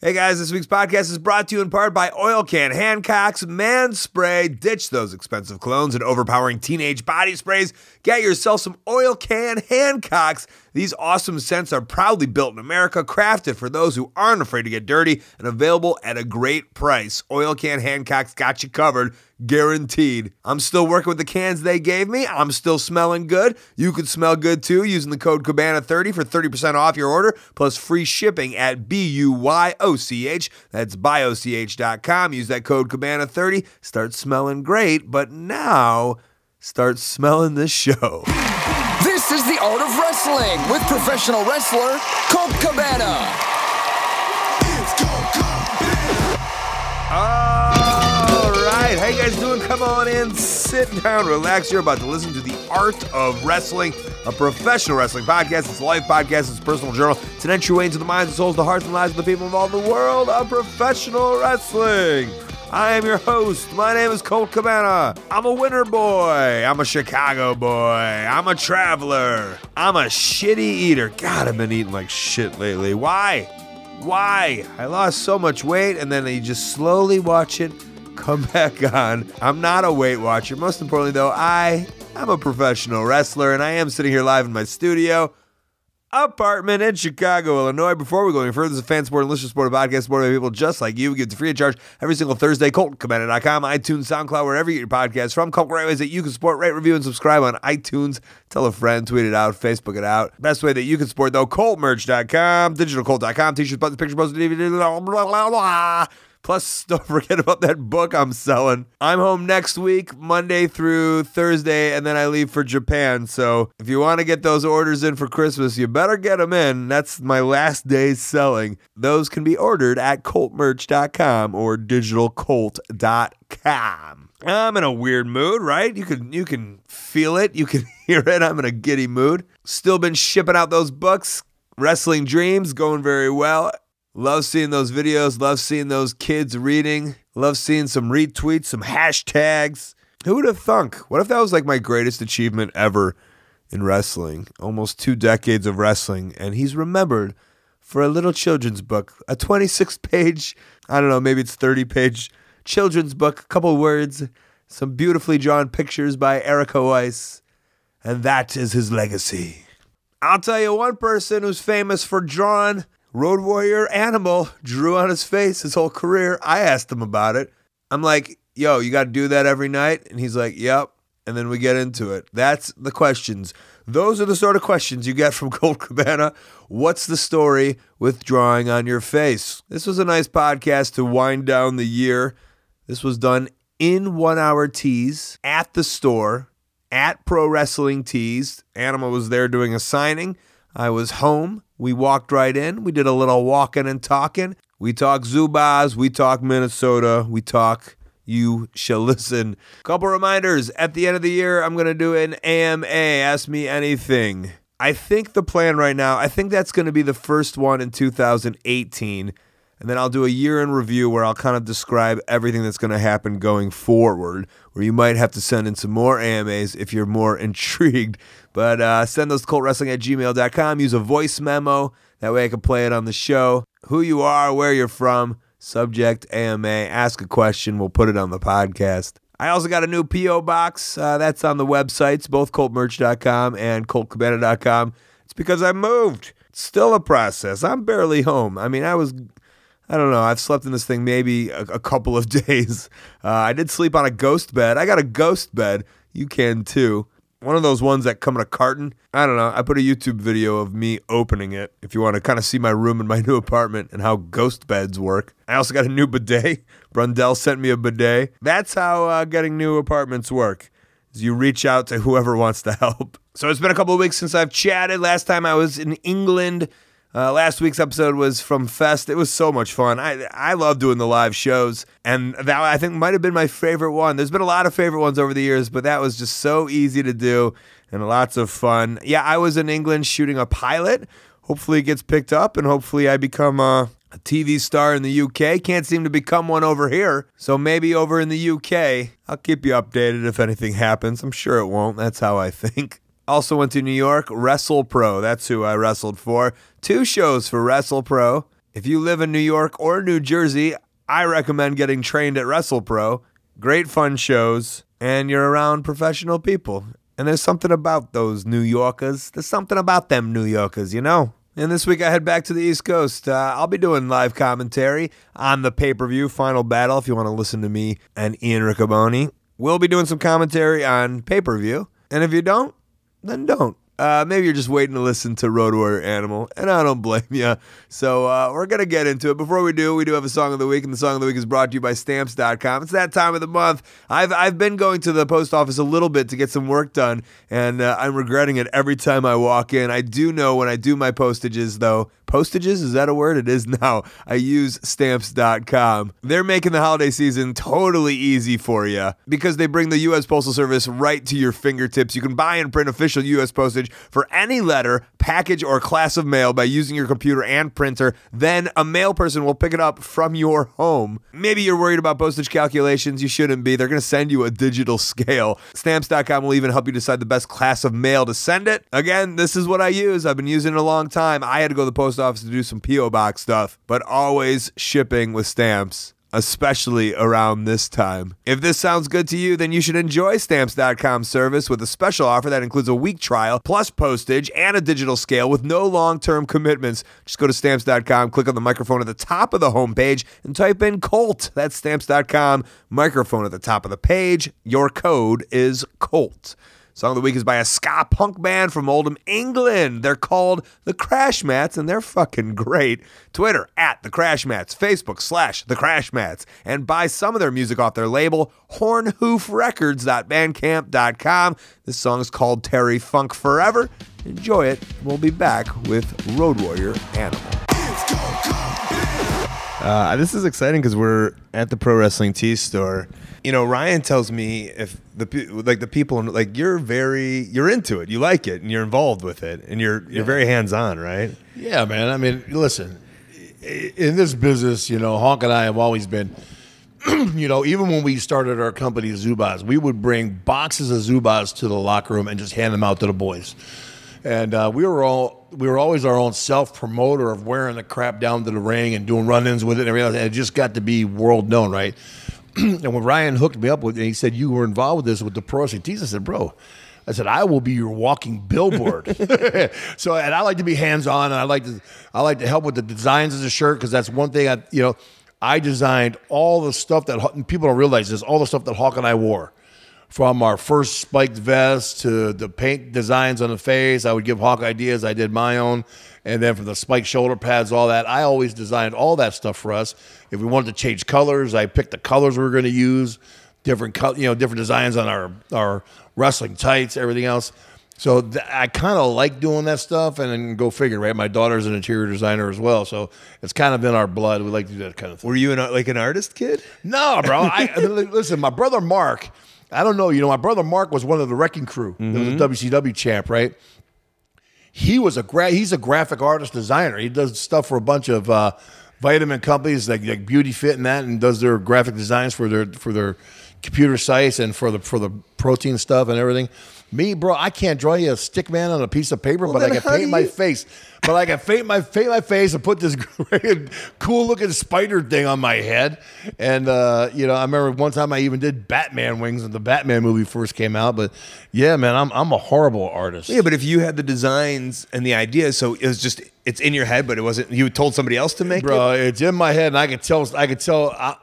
Hey guys, this week's podcast is brought to you in part by Oil Can Hancock's Man Spray. Ditch those expensive colognes and overpowering teenage body sprays. Get yourself some Oil Can Hancocks. These awesome scents are proudly built in America, crafted for those who aren't afraid to get dirty, and available at a great price. Oil Can Hancock's got you covered, guaranteed. I'm still working with the cans they gave me. I'm still smelling good. You could smell good too using the code Cabana30 for 30% off your order, plus free shipping at BUYOCH. That's bioch.com. Use that code Cabana30. Start smelling great, but now start smelling this show. This is The Art of Wrestling with professional wrestler Colt Cabana. It's Colt Cabana. All right. How you guys doing? Come on in, sit down, relax. You're about to listen to The Art of Wrestling, a professional wrestling podcast. It's a life podcast. It's a personal journal. It's an entryway into the minds and souls, the hearts and lives of the people involved in the world of professional wrestling. I am your host. My name is Colt Cabana. I'm a winter boy. I'm a Chicago boy. I'm a traveler. I'm a shitty eater. God, I've been eating like shit lately. Why? I lost so much weight, and then you just slowly watch it come back on. I'm not a Weight Watcher. Most importantly, though, I'm a professional wrestler, and I am sitting here live in my studio apartment in Chicago, Illinois. Before we go any further, this is a fan sport and listener sport podcast supported by people just like you. We give it free of charge every single Thursday. ColtCabana.com, iTunes, SoundCloud, wherever you get your podcasts from. Couple great ways that you can support, rate, review, and subscribe on iTunes. Tell a friend, tweet it out, Facebook it out. Best way that you can support, though, ColtMerch.com, DigitalColt.com, t-shirts, buttons, pictures, posters, DVD, blah, blah, blah, blah. Plus, don't forget about that book I'm selling. I'm home next week, Monday through Thursday, and then I leave for Japan. So if you want to get those orders in for Christmas, you better get them in. That's my last day's selling. Those can be ordered at ColtMerch.com or DigitalColt.com. I'm in a weird mood, right? You can feel it. You can hear it. I'm in a giddy mood. Still been shipping out those books. Wrestling Dreams going very well. Love seeing those videos. Love seeing those kids reading. Love seeing some retweets, some hashtags. Who would have thunk? What if that was like my greatest achievement ever in wrestling? Almost 2 decades of wrestling, and he's remembered for a little children's book, a 26-page, I don't know, maybe it's 30-page children's book, a couple words, some beautifully drawn pictures by Erica Weiss, and that is his legacy. I'll tell you one person who's famous for drawing Road Warrior Animal, drew on his face his whole career. I asked him about it. I'm like, yo, you got to do that every night? And he's like, yep. And then we get into it. That's the questions. Those are the sort of questions you get from Colt Cabana. What's the story with drawing on your face? This was a nice podcast to wind down the year. This was done in 1 Hour Tees at the store at Pro Wrestling Tees. Animal was there doing a signing. I was home. We walked right in. We did a little walking and talking. We talk Zubaz. We talk Minnesota. We talk You Shall Listen. Couple reminders. At the end of the year, I'm going to do an AMA, Ask Me Anything. I think the plan right now, I think that's going to be the first one in 2018. And then I'll do a year in review where I'll kind of describe everything that's going to happen going forward, where you might have to send in some more AMAs if you're more intrigued. But send those to coltwrestling@gmail.com. Use a voice memo. That way I can play it on the show. Who you are, where you're from, subject, AMA. Ask a question. We'll put it on the podcast. I also got a new P.O. box. That's on the websites, both coltmerch.com and coltcabana.com. It's because I moved. It's still a process. I'm barely home. I mean, I don't know. I've slept in this thing maybe a couple of days. I did sleep on a ghost bed. I got a ghost bed. You can too. One of those ones that come in a carton. I don't know. I put a YouTube video of me opening it if you want to kind of see my room in my new apartment and how ghost beds work. I also got a new bidet. Brundell sent me a bidet. That's how getting new apartments work. Is you reach out to whoever wants to help. So it's been a couple of weeks since I've chatted. Last time I was in England. Last week's episode was from Fest. It was so much fun. I love doing the live shows, and that I think might have been my favorite one. There's been a lot of favorite ones over the years, but that was just so easy to do and lots of fun. Yeah, I was in England shooting a pilot. Hopefully it gets picked up, and hopefully I become a TV star in the UK. Can't seem to become one over here, so maybe over in the UK. I'll keep you updated if anything happens. I'm sure it won't. That's how I think. Also went to New York, WrestlePro. That's who I wrestled for. 2 shows for WrestlePro. If you live in New York or New Jersey, I recommend getting trained at WrestlePro. Great fun shows, and you're around professional people. And there's something about those New Yorkers. There's something about them New Yorkers, you know? And this week I head back to the East Coast. I'll be doing live commentary on the pay-per-view Final Battle if you want to listen to me and Ian Riccoboni. We'll be doing some commentary on pay-per-view. And if you don't, then don't. Maybe you're just waiting to listen to Road Warrior Animal, and I don't blame you. So we're going to get into it. Before we do have a Song of the Week, and the Song of the Week is brought to you by Stamps.com. It's that time of the month. I've been going to the post office a little bit to get some work done, and I'm regretting it every time I walk in. I do know when I do my postages, though. Postages? Is that a word? It is now. I use Stamps.com. They're making the holiday season totally easy for you because they bring the U.S. Postal Service right to your fingertips. You can buy and print official U.S. postage for any letter, package, or class of mail by using your computer and printer. Then a mail person will pick it up from your home. Maybe you're worried about postage calculations. You shouldn't be. They're going to send you a digital scale. Stamps.com will even help you decide the best class of mail to send it. Again, this is what I use. I've been using it a long time. I had to go to the post office to do some P.O. Box stuff, but always shipping with Stamps, especially around this time. If this sounds good to you, then you should enjoy Stamps.com's service with a special offer that includes a week trial, plus postage, and a digital scale with no long-term commitments. Just go to Stamps.com, click on the microphone at the top of the homepage, and type in COLT. That's Stamps.com, microphone at the top of the page. Your code is COLT. Song of the Week is by a ska punk band from Oldham, England. They're called The Crash Mats, and they're fucking great. Twitter, @The Crash Mats. Facebook, /The Crash Mats. And buy some of their music off their label, hornhoofrecords.bandcamp.com. This song is called Terry Funk Forever. Enjoy it. We'll be back with Road Warrior Animal. This is exciting because we're at the Pro Wrestling Tees store. You know, Ryan tells me if the people like you're into it, you like it, and you're involved with it, and you're very hands on, right? Yeah, man. I mean, listen, in this business, you know, Honk and I have always been, you know, even when we started our company Zubaz, we would bring boxes of Zubaz to the locker room and just hand them out to the boys, and we were always our own self-promoter of wearing the crap down to the ring and doing run-ins with it and everything. And it just got to be world known, right? And when Ryan hooked me up with it, he said, you were involved with this with the Pro Wrestling Tees. I said, bro, I will be your walking billboard. So, and I like to be hands-on, and I like to help with the designs of the shirt, because that's one thing I designed all the stuff that people don't realize this, all the stuff that Hawk and I wore. From our first spiked vest to the paint designs on the face, I would give Hawk ideas. I did my own. And then from the spiked shoulder pads, all that, I always designed all that stuff for us. If we wanted to change colors, I picked the colors we were going to use, different designs on our wrestling tights, everything else. So I kind of like doing that stuff, and then go figure, right? My daughter's an interior designer as well, so it's kind of in our blood. We like to do that kind of thing. Were you an artist kid? No, bro. Listen, my brother Mark, I don't know, my brother Mark was one of the Wrecking Crew. Mm-hmm. He was a WCW champ, right? He's a graphic artist designer. He does stuff for a bunch of vitamin companies like Beauty Fit and that, and does their graphic designs for their computer sites and for the protein stuff and everything. Me, bro, I can't draw you a stick man on a piece of paper, but I can paint my face. But I can paint my face and put this cool looking spider thing on my head. And I remember one time I even did Batman wings when the Batman movie first came out. But yeah, man, I'm a horrible artist. Yeah, but if you had the designs and the ideas, so it was just it's in your head, but it wasn't. You told somebody else to make it. Bro, it's in my head, and I could tell.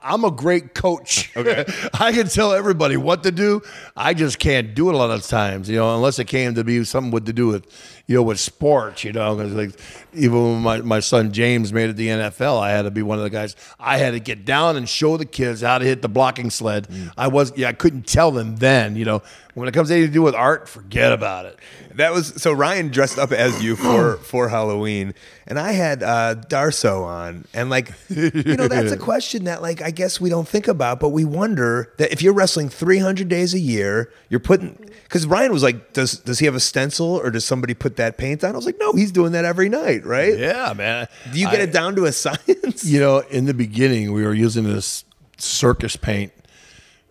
I'm a great coach. Okay, I can tell everybody what to do. I just can't do it a lot of times, unless it came to be something to do with, with sports, because like even when my son James made it to the NFL, I had to be one of the guys. I had to get down and show the kids how to hit the blocking sled. I couldn't tell them then, When it comes to anything to do with art, forget about it. That was so Ryan dressed up as you for Halloween, and I had Darso on, and that's a question that I guess we don't think about, but we wonder that if you're wrestling 300 days a year, you're putting, because Ryan was like, does he have a stencil or does somebody put that paint on? I was like, no, he's doing that every night, right? Yeah, man. Do you get it down to a science? In the beginning, we were using this circus paint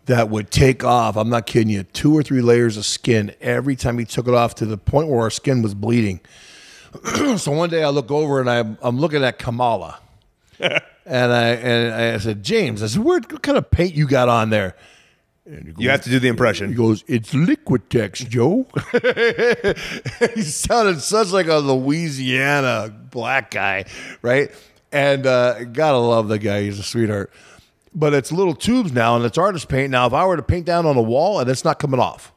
that would take off, I'm not kidding you, 2 or 3 layers of skin every time he took it off, to the point where our skin was bleeding. So one day I look over and I'm looking at Kamala. And I said, James, I said, what kind of paint you got on there? And You have to do the impression. He goes, it's Liquitex, Joe. He sounded such like a Louisiana black guy, right? And gotta love the guy. He's a sweetheart. But it's little tubes now, and it's artist paint. Now, if I were to paint down on a wall, and it's not coming off.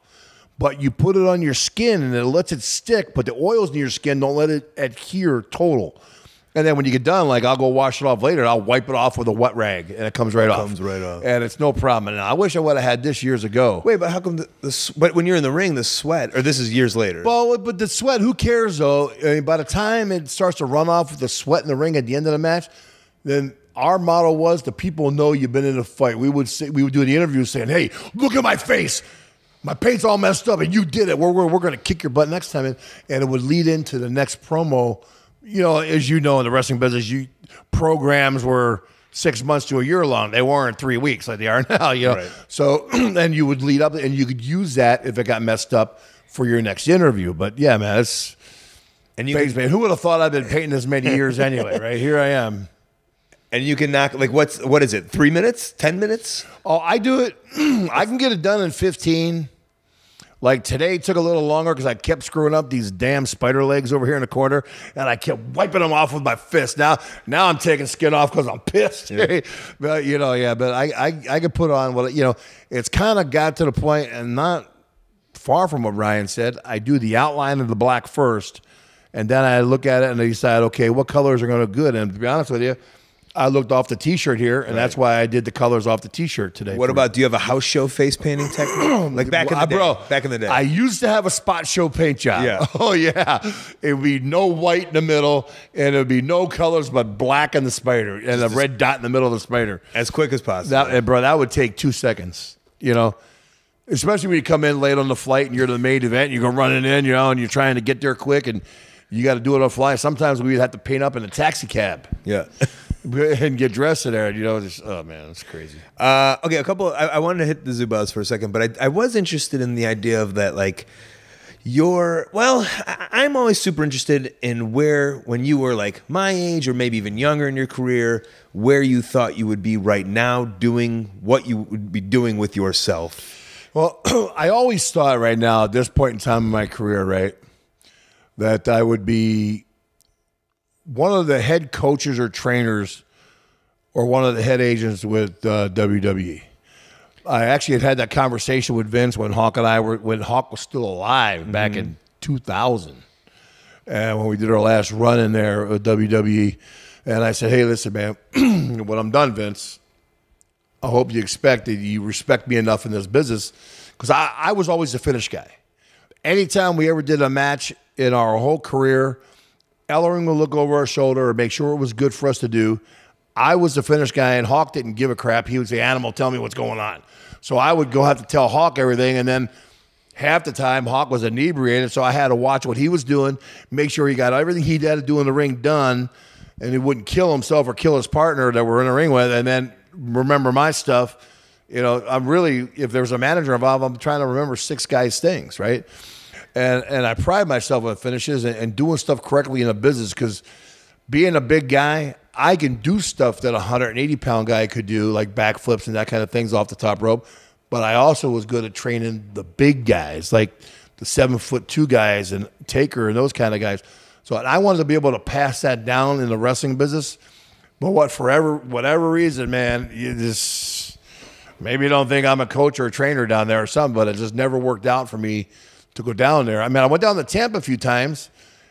But you put it on your skin, and it lets it stick, but the oils in your skin don't let it adhere total. And then when you get done, like I'll go wash it off later. I'll wipe it off with a wet rag, and it comes right off. Comes right off, and it's no problem. And I wish I would have had this years ago. Wait, but how come but when you're in the ring, the sweat, or this is years later? Well, but the sweat, who cares though? I mean, by the time it starts to run off with the sweat in the ring at the end of the match, then our motto was the people know you've been in a fight. We would do the interview saying, "Hey, look at my face. My paint's all messed up, and you did it. We're going to kick your butt next time." And it would lead into the next promo. You know, as you know, in the wrestling business, programs were 6 months to a year long. They weren't 3 weeks like they are now, you know. Right. So, and you would lead up, and you could use that if it got messed up for your next interview. But yeah, man, it's man. Who would have thought I'd been painting this many years anyway? Right here, I am. And you can knock like what is it? 3 minutes? 10 minutes? Oh, I do it. I can get it done in 15. Like today took a little longer because I kept screwing up these damn spider legs over here in the corner, and I kept wiping them off with my fist. Now I'm taking skin off because I'm pissed. Yeah. But you know, yeah. But I could put on what you know. It's kind of got to the point, and not far from what Ryan said. I do the outline of the black first, and then I look at it and I decide, okay, what colors are going to look good. And to be honest with you, I looked off the T-shirt here, and that's why I did the colors off the T-shirt today. What about, do you have a house show face painting technique? Like back in the day? Bro, back in the day. I used to have a spot show paint job. Yeah. Oh, yeah. It would be no white in the middle, and it would be no colors but black in the spider, and a red dot in the middle of the spider. As quick as possible. That would take 2 seconds, you know. Especially when you come in late on the flight, and you're the main event, and you go running in, you know, and you're trying to get there quick, and you got to do it on the fly. Sometimes we'd have to paint up in a taxi cab. Yeah. And get dressed in there, you know. Just, oh man, it's crazy. Okay, I wanted to hit the Zubaz for a second, but I was interested in the idea of that, like I'm always super interested in when you were like my age or maybe even younger in your career, where you thought you would be right now, doing what you would be doing with yourself. Well, I always thought right now at this point in time in my career, right, that I would be one of the head coaches or trainers or one of the head agents with WWE. I actually had that conversation with Vince when Hawk was still alive back in 2000. And when we did our last run in there with WWE. And I said, hey, listen, man, when I'm done, Vince, I hope you respect me enough in this business, because I was always the finish guy. Anytime we ever did a match in our whole career, Ellering would look over our shoulder and make sure it was good for us to do. I was the finish guy, and Hawk didn't give a crap. He would say, Animal, tell me what's going on. So I would go have to tell Hawk everything, and then half the time Hawk was inebriated, so I had to watch what he was doing, make sure he got everything he had to do in the ring done, and he wouldn't kill himself or kill his partner that we're in the ring with, and then remember my stuff. You know, if there's a manager involved, I'm trying to remember 6 guys' things, right? And I pride myself on finishes and doing stuff correctly in a business, because being a big guy, I can do stuff that a 180-pound guy could do, like backflips and that kind of things off the top rope. But I also was good at training the big guys, like the 7'2" guys and Taker and those kind of guys. So I wanted to be able to pass that down in the wrestling business. But whatever reason, man, maybe you don't think I'm a coach or a trainer down there or something, but it just never worked out for me to go down there. I mean, I went down to Tampa a few times,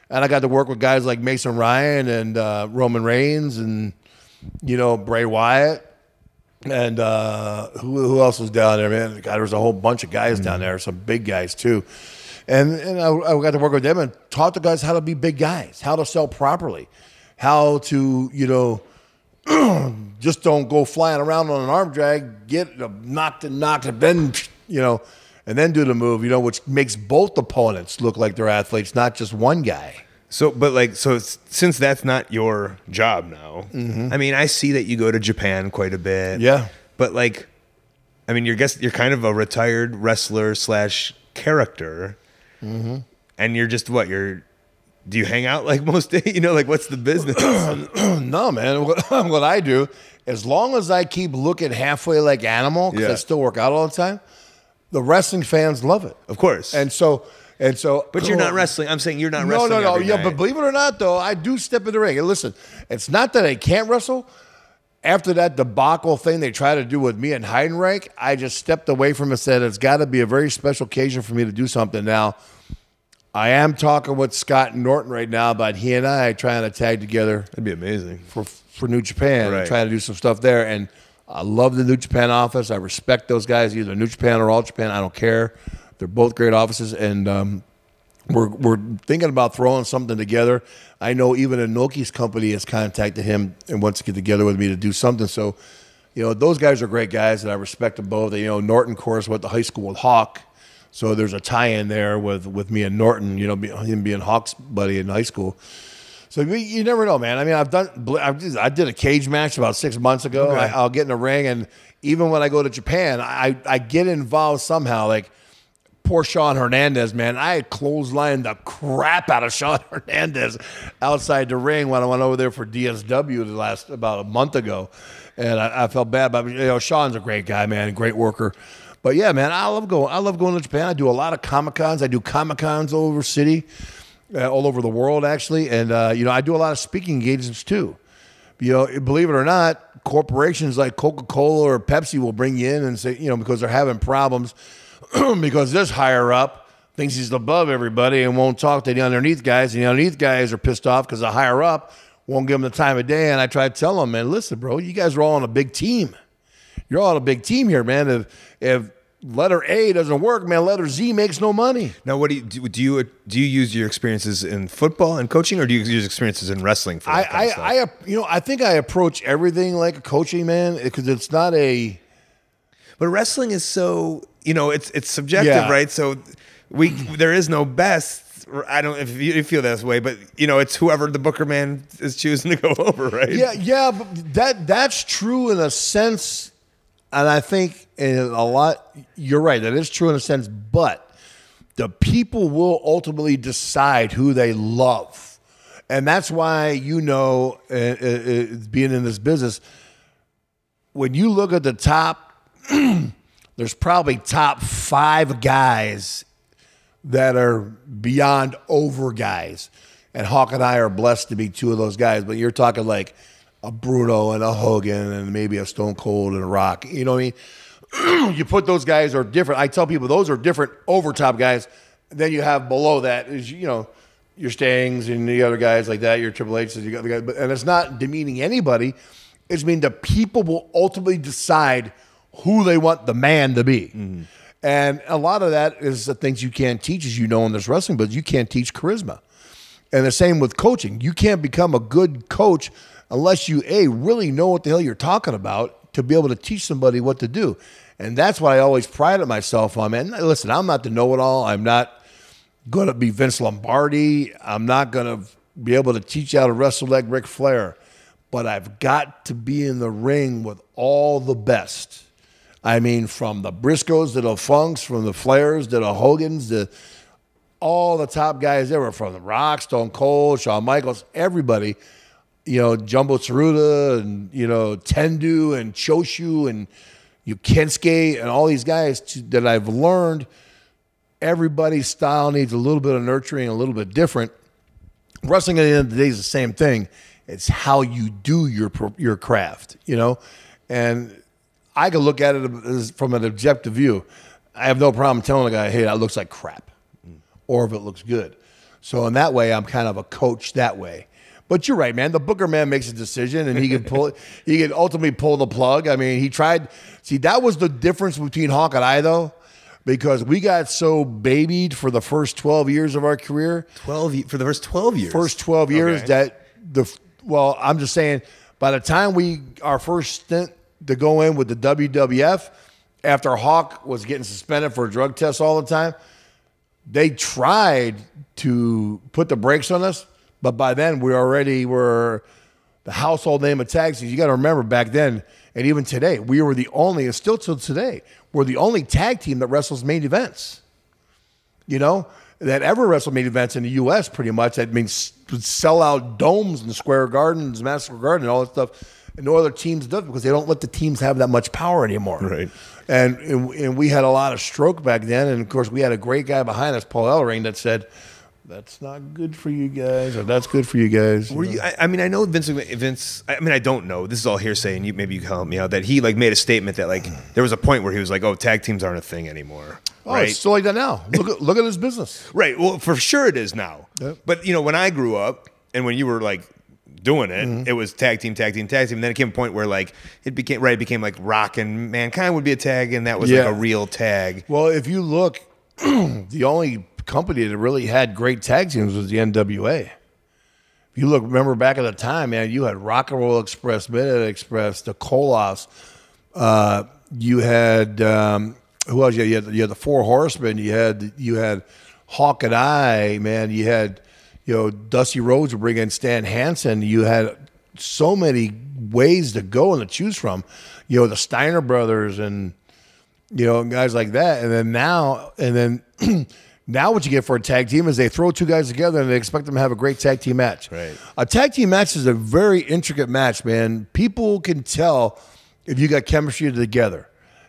and I got to work with guys like Mason Ryan and Roman Reigns and, you know, Bray Wyatt. And who else was down there, man? God, there was a whole bunch of guys down there, some big guys too. And I got to work with them and taught the guys how to be big guys, how to sell properly, how to, you know, just don't go flying around on an arm drag, get knocked, then, you know, and then do the move, you know, which makes both opponents look like they're athletes, not just one guy. So since that's not your job now, I mean, I see that you go to Japan quite a bit. Yeah. But like, I mean, you're kind of a retired wrestler / character, and you're just Do you hang out like most days? You know, like what's the business? No, man. What I do, as long as I keep looking halfway like Animal, because I still work out all the time, the wrestling fans love it. Of course. And so. But you're not wrestling. I'm saying you're not wrestling. No. Yeah, but believe it or not, though, I do step in the ring. And listen, it's not that I can't wrestle. After that debacle thing they tried to do with me and Heidenreich, I just stepped away from it and said it's got to be a very special occasion for me to do something. Now, I am talking with Scott Norton right now about he and I trying to tag together. That'd be amazing. For New Japan and try to do some stuff there. And I love the New Japan office. I respect those guys, either New Japan or All Japan. I don't care. They're both great offices. And we're thinking about throwing something together. I know even Inoki's company has contacted him and wants to get together with me to do something. So, you know, those guys are great guys, and I respect them both. You know, Norton, of course, went to high school with Hawk, so there's a tie-in there with me and Norton. You know, him being Hawk's buddy in high school. So you never know, man. I mean, I did a cage match about 6 months ago. Okay. I'll get in the ring, and even when I go to Japan, I get involved somehow, like. Poor Sean Hernandez, man. I had clotheslined the crap out of Sean Hernandez outside the ring when I went over there for DSW about a month ago. And I felt bad. But, you know, Sean's a great guy, man. Great worker. But, yeah, man, I love going to Japan. I do a lot of Comic-Cons. I do Comic-Cons all over city, all over the world, actually. And, you know, I do a lot of speaking engagements, too. You know, believe it or not, corporations like Coca-Cola or Pepsi will bring you in and say, you know, because they're having problems. Because this higher up thinks he's above everybody and won't talk to the underneath guys, and the underneath guys are pissed off because the higher up won't give them the time of day. And I try to tell them, man, listen, bro, you guys are all on a big team. You're all on a big team here, man. If letter A doesn't work, man, letter Z makes no money. Now, what do you use your experiences in football and coaching, or do you use experiences in wrestling? For I think I approach everything like a coaching, man, because it's not a. But wrestling is so, you know, it's subjective, right? So there is no best. I don't if you feel that way, but you know, it's whoever the Booker man is choosing to go over, right? Yeah, but that's true in a sense, and I think in a lot. You're right. That is true in a sense, but the people will ultimately decide who they love, and that's why being in this business, when you look at the top. There's probably top 5 guys that are beyond over guys. And Hawk and I are blessed to be 2 of those guys. But you're talking like a Bruno and a Hogan and maybe a Stone Cold and a Rock. You know what I mean? You put those guys are different. I tell people those are different over top guys. Then you have below that is, you know, your Stings and the other guys like that, your Triple H's, you got the guys. And it's not demeaning anybody. It's mean the people will ultimately decide who they want the man to be. Mm-hmm. And a lot of that is the things you can't teach, as you know, in this wrestling, but you can't teach charisma. And the same with coaching. You can't become a good coach unless you, really know what the hell you're talking about to be able to teach somebody what to do. And that's what I always prided myself on, man. Listen, I'm not the know-it-all. I'm not going to be Vince Lombardi. I'm not going to be able to teach you how to wrestle like Ric Flair. But I've got to be in the ring with all the best. I mean, from the Briscoes to the Funks, from the Flairs to the Hogans, to all the top guys ever, from the Rock, Stone Cold, Shawn Michaels, everybody, you know, Jumbo Tsuruta and, you know, Tendu and Choshu and Kensuke and all these guys that I've learned, everybody's style needs a little bit of nurturing, a little bit different. Wrestling at the end of the day is the same thing. It's how you do your craft, you know, and I can look at it from an objective view. I have no problem telling a guy, hey, that looks like crap, or if it looks good. So in that way, I'm kind of a coach that way. But you're right, man. The Booker man makes a decision, and he can ultimately pull the plug. I mean, he tried. See, that was the difference between Hawk and I, though, because we got so babied for the first 12 years of our career. For the first 12 years? First 12 years that I'm just saying, by the time our first stint to go in with the WWF, after Hawk was getting suspended for drug tests all the time, they tried to put the brakes on us, but by then we already were the household name of tag teams. You got to remember back then, and even today, we were the only, and still till today, we're the only tag team that wrestles main events. You know, that ever wrestled main events in the U.S. pretty much. That means sell out domes and Square Gardens, Madison Square Garden, and all that stuff. And no other teams do it because they don't let the teams have that much power anymore. Right. And we had a lot of stroke back then. And, of course, we had a great guy behind us, Paul Ellering, that said, that's not good for you guys, or that's good for you guys. Were you? I mean, I know Vince. I mean, I don't know. This is all hearsay, and maybe you can help me out. That he like made a statement that like there was a point where he was like, "Oh, tag teams aren't a thing anymore." Oh, right? it's still like that now. Look at his business. Right. Well, for sure it is now. Yep. But you know, when I grew up and when you were like doing it, it was tag team, tag team, tag team. And then it came a point where like it became like Rock and Mankind would be a tag, and that was like a real tag. Well, if you look, the only company that really had great tag teams was the NWA. If you look, remember back at the time, man, you had Rock and Roll Express, Midnight Express, the Colas. You had who else? You had the Four Horsemen. You had Hawk and I, man. You had Dusty Rhodes would bring in Stan Hansen. You had so many ways to go and to choose from. The Steiner brothers and guys like that. And then now what you get for a tag team is they throw two guys together and they expect them to have a great tag team match. Right. A tag team match is a very intricate match, man. People can tell if you got chemistry together.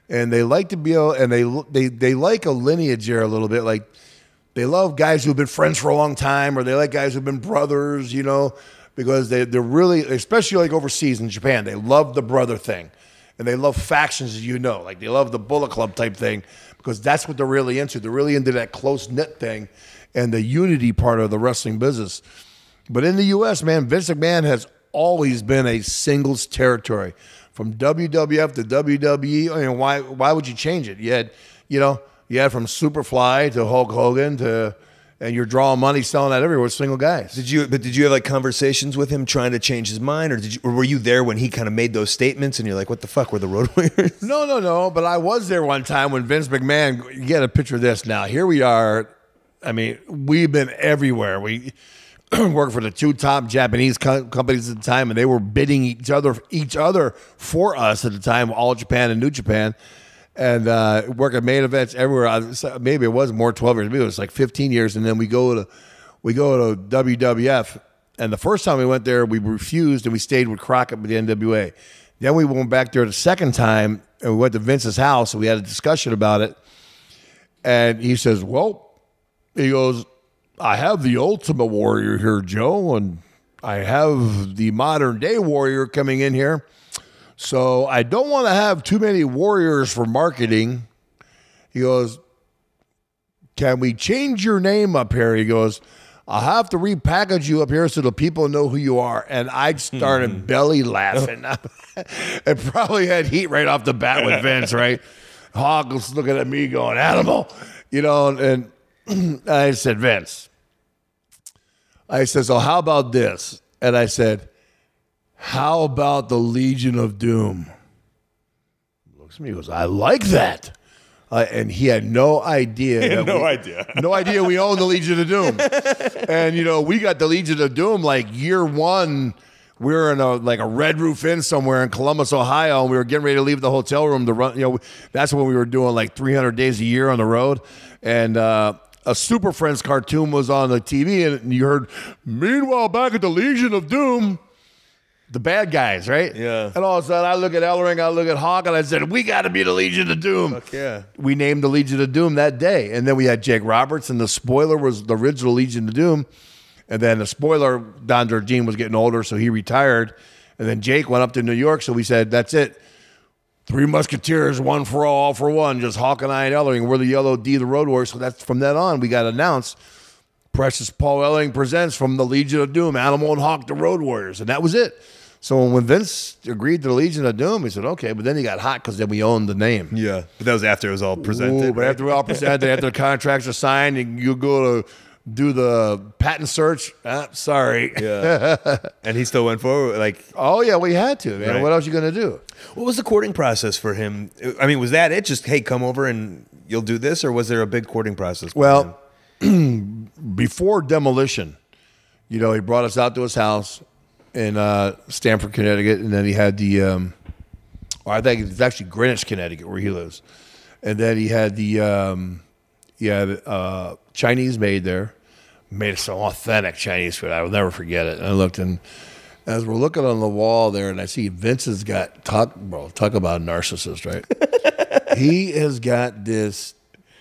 And they like to be able, and they like a lineage here a little bit. Like they love guys who've been friends for a long time, or they like guys who've been brothers, because they're really, especially like overseas in Japan, they love the brother thing. And they love factions, as you know. Like they love the Bullet Club type thing because that's what they're really into. They're really into that close-knit thing and the unity part of the wrestling business. But in the U.S., man, Vince McMahon has always been a singles territory. From WWF to WWE, I mean, why would you change it? You had from Superfly to Hulk Hogan and you're drawing money selling that everywhere with single guys. Did you have like conversations with him trying to change his mind, or were you there when he kind of made those statements and you're like, what the fuck, we're the Road Warriors? No. But I was there one time when Vince McMahon. You get a picture of this now. Here we are. I mean, we've been everywhere. We worked for the two top Japanese companies at the time, and they were bidding each other for us at the time, All Japan and New Japan. And work at main events everywhere. Maybe it was more 12 years. Maybe it was like 15 years. And then we go to WWF. And the first time we went there, we refused and we stayed with Crockett with the NWA. Then we went back there the second time and we went to Vince's house and we had a discussion about it. And he says, he goes, I have the Ultimate Warrior here, Joe, and I have the modern day Warrior coming in here. So I don't want to have too many warriors for marketing. He goes, can we change your name up here? He goes, I'll have to repackage you up here so the people know who you are. And I started belly laughing. It probably had heat right off the bat with Vince, right? Hawk was looking at me going, animal, and I said, Vince. I said, so how about this? And I said, how about the Legion of Doom? He looks at me, he goes, I like that. And he had no idea. No idea we owned the Legion of Doom. And, we got the Legion of Doom like year one. We were in a Red Roof Inn somewhere in Columbus, Ohio, and we were getting ready to leave the hotel room to run. That's when we were doing like 300 days a year on the road. And a Super Friends cartoon was on the TV, and you heard, meanwhile, back at the Legion of Doom, the bad guys, right? Yeah. And all of a sudden, I look at Ellering, I look at Hawk, and I said, we got to be the Legion of Doom. Fuck yeah. We named the Legion of Doom that day. And then we had Jake Roberts, and the spoiler was the original Legion of Doom. And then the spoiler, Don Jardine was getting older, so he retired. And then Jake went up to New York, so we said, that's it. Three Musketeers, one for all for one. Just Hawk and I and Ellering. We're the Yellow D, the Road Warriors. So that's from then on, we got announced, Precious Paul Ellering presents from the Legion of Doom, Animal and Hawk, the Road Warriors. And that was it. So when Vince agreed to the Legion of Doom, he said, okay, but then he got hot because then we owned the name. Yeah, but that was after it was all presented. Ooh, but after we all presented, after the contracts are signed, and you go to do the patent search, sorry. Yeah. And he still went forward? Oh, yeah, we had to, man. Right. What else you going to do? What was the courting process for him? I mean, was that it? Just, hey, come over and you'll do this? Or was there a big courting process? Well, before Demolition, he brought us out to his house in Stamford, Connecticut, and then he had the, I think it's actually Greenwich, Connecticut, where he lives. And then he had the, You had Chinese made there. Made some authentic Chinese food. I will never forget it. And I looked, and as we're looking on the wall there, and I see Vince has got, talk about a narcissist, right? He has got this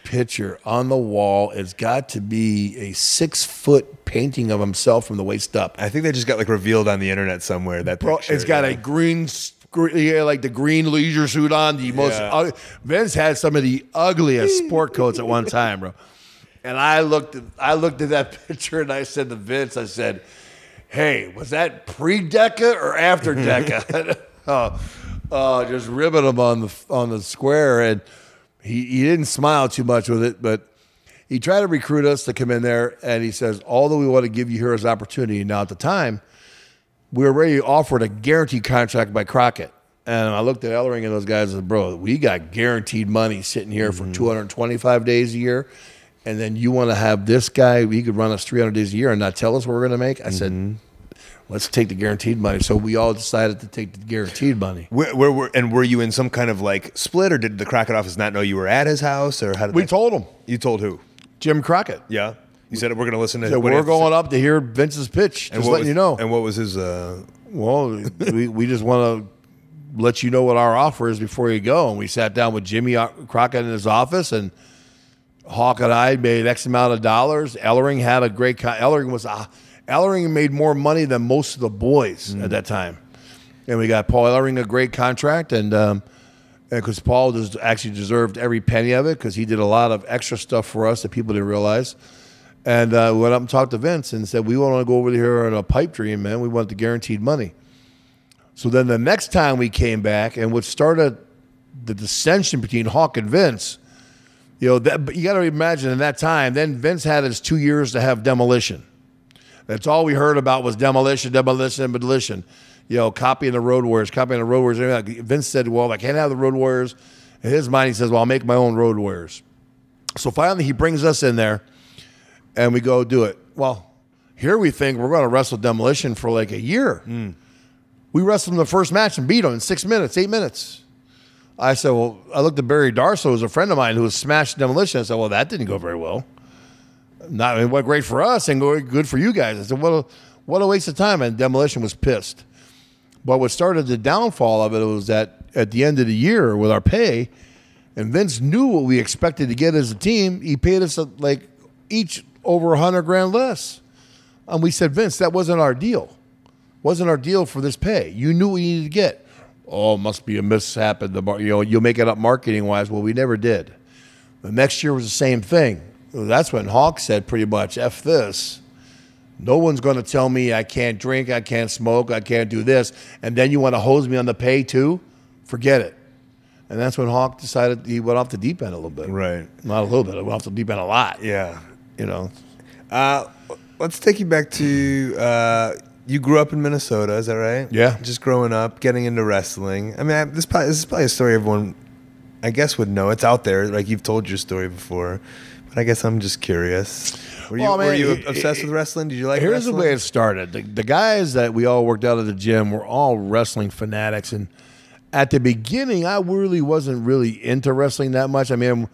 picture on the wall. It's got to be a 6-foot painting of himself from the waist up. I think they just got like revealed on the internet somewhere. That picture, it's got a green, like the green leisure suit on. The most Vince had some of the ugliest sport coats at one time, bro. And I looked at that picture and I said to Vince, I said, "Hey, was that pre-Deca or after Deca?" Just ribbing him on the square, and he didn't smile too much with it, but he tried to recruit us to come in there, and he says, "Although we want to give you here as opportunity." Now at the time, we were already offered a guaranteed contract by Crockett. And I looked at Ellering and those guys and said, "Bro, we got guaranteed money sitting here for 225 days a year. And then you want to have this guy, he could run us 300 days a year and not tell us what we're going to make?" I said, "Let's take the guaranteed money." So we all decided to take the guaranteed money. Were you in some kind of like split, or did the Crockett office not know you were at his house, or how did we told him? You told who? Jim Crockett. Yeah. You said we're going to listen to. So we're going up to hear Vince's pitch. Just letting you know. And what was his? Well, we just want to let you know what our offer is before you go. And we sat down with Jimmy Crockett in his office, and Hawk and I made X amount of dollars. Ellering had a great. Ellering made more money than most of the boys at that time, and we got Paul Ellering a great contract, and because Paul actually deserved every penny of it because he did a lot of extra stuff for us that people didn't realize. And we went up and talked to Vince and said, "We want to go over here on a pipe dream, man. We want the guaranteed money." So then the next time we came back, and what started the dissension between Hawk and Vince. You got to imagine in that time, then Vince had his 2 years to have demolition. That's all we heard about was demolition. Copying the Road Warriors. Vince said, "Well, I can't have the Road Warriors." In his mind, he says, "Well, I'll make my own Road Warriors." So finally, he brings us in there, and we go do it. Well, here we think we're going to wrestle demolition for like a year. We wrestled in the first match and beat him in 6 minutes, 8 minutes. I said, well, I looked at Barry Darso, who's a friend of mine who was smashed demolition. I said, well, that didn't go very well. It went great for us and good for you guys. I said, what a waste of time. And demolition was pissed. But what started the downfall of it was that at the end of the year with our pay, and Vince knew what we expected to get as a team, he paid us like each over $100,000 less. And we said, "Vince, that wasn't our deal. Wasn't our deal for this pay. You knew what we needed to get." "Oh, it must be a mishap. You'll make it up marketing-wise." Well, we never did. The next year was the same thing. That's when Hawk said pretty much, "F this. No one's going to tell me I can't drink, I can't smoke, I can't do this, and then you want to hose me on the pay too? Forget it." And that's when Hawk decided he went off the deep end a little bit. Right. Not a little bit. He went off the deep end a lot. Yeah. Let's take you back to you grew up in Minnesota, is that right? Yeah. Just growing up, getting into wrestling. I mean, this is probably a story everyone, I guess, would know. It's out there. Like, you've told your story before. But I guess I'm just curious. Were you obsessed with wrestling? Did you like wrestling? Here's the way it started. The guys that we all worked out at the gym were all wrestling fanatics. And at the beginning, I really wasn't really into wrestling that much. I mean,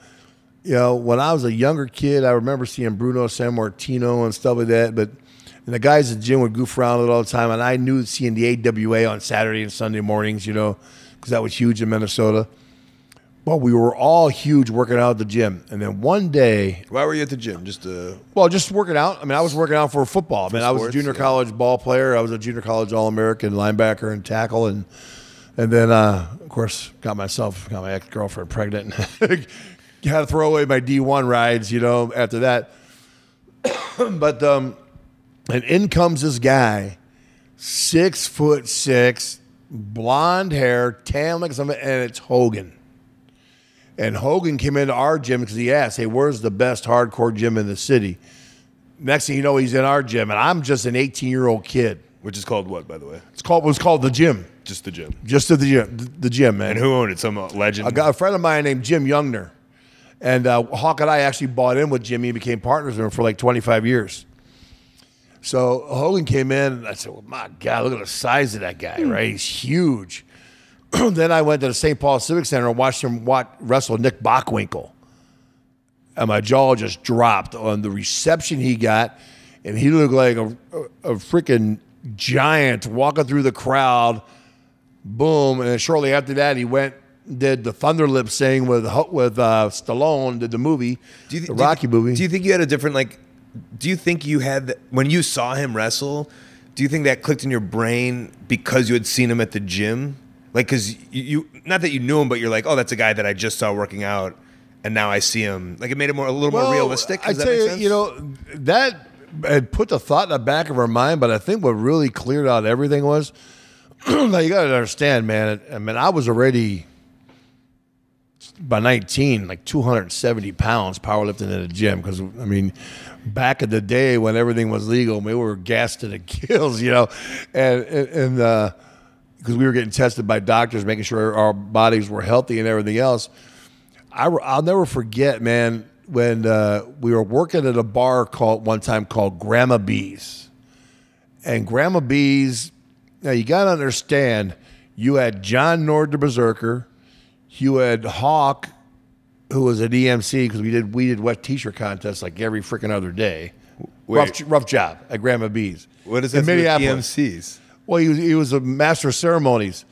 when I was a younger kid, I remember seeing Bruno Sammartino and stuff like that. But the guys at the gym would goof around it all the time. And I knew seeing the AWA on Saturday and Sunday mornings, because that was huge in Minnesota. Well, we were all huge working out at the gym. And then one day... Why were you at the gym? Just working out. I mean, I was working out for football. I was a junior college ball player. I was a junior college All-American linebacker and tackle. And then, of course, got my ex-girlfriend pregnant. Had to throw away my D1 rides, after that. But, and in comes this guy, 6'6", blonde hair, tan like something, and it's Hogan. And Hogan came into our gym because he asked, "Hey, where's the best hardcore gym in the city?" Next thing you know, he's in our gym, and I'm just an 18-year-old kid. Which is called what, by the way? It was called the gym. Just the gym. Just the gym. The gym, man. And who owned it? Some legend? A friend of mine named Jim Youngner. And Hawk and I actually bought in with Jimmy and became partners with him for like 25 years. So Hogan came in, and I said, well, my God, look at the size of that guy, right? He's huge. Then I went to the St. Paul Civic Center and watched him wrestle Nick Bockwinkel. and my jaw just dropped on the reception he got, and he looked like a freaking giant walking through the crowd. Boom, and then shortly after that, he did the Thunder Lips thing with Stallone, did the movie, the Rocky movie. Do you think you had a different, do you think you had, when you saw him wrestle, do you think that clicked in your brain because you had seen him at the gym? Like, because you not that you knew him, but you're like, oh, that's a guy that I just saw working out, and now I see him. Like, it made it a little more realistic. I tell you, you know, that had put the thought in the back of our mind, but I think what really cleared out everything was, now you got to understand, man. I mean, I was already by 19, like 270 pounds powerlifting in the gym. Because, I mean, back in the day when everything was legal, we were gassed to the gills, you know, and because we were getting tested by doctors, making sure our bodies were healthy and everything else. I'll never forget, man, when we were working at a bar one time called Grandma B's. And Grandma B's, now you got to understand, you had John Nord the Berserker, you had Hawk, who was an EMC, because we did wet t-shirt contests like every freaking other day. Rough job at Grandma B's. What is that in Minneapolis? EMCs? Well, he was a master of ceremonies.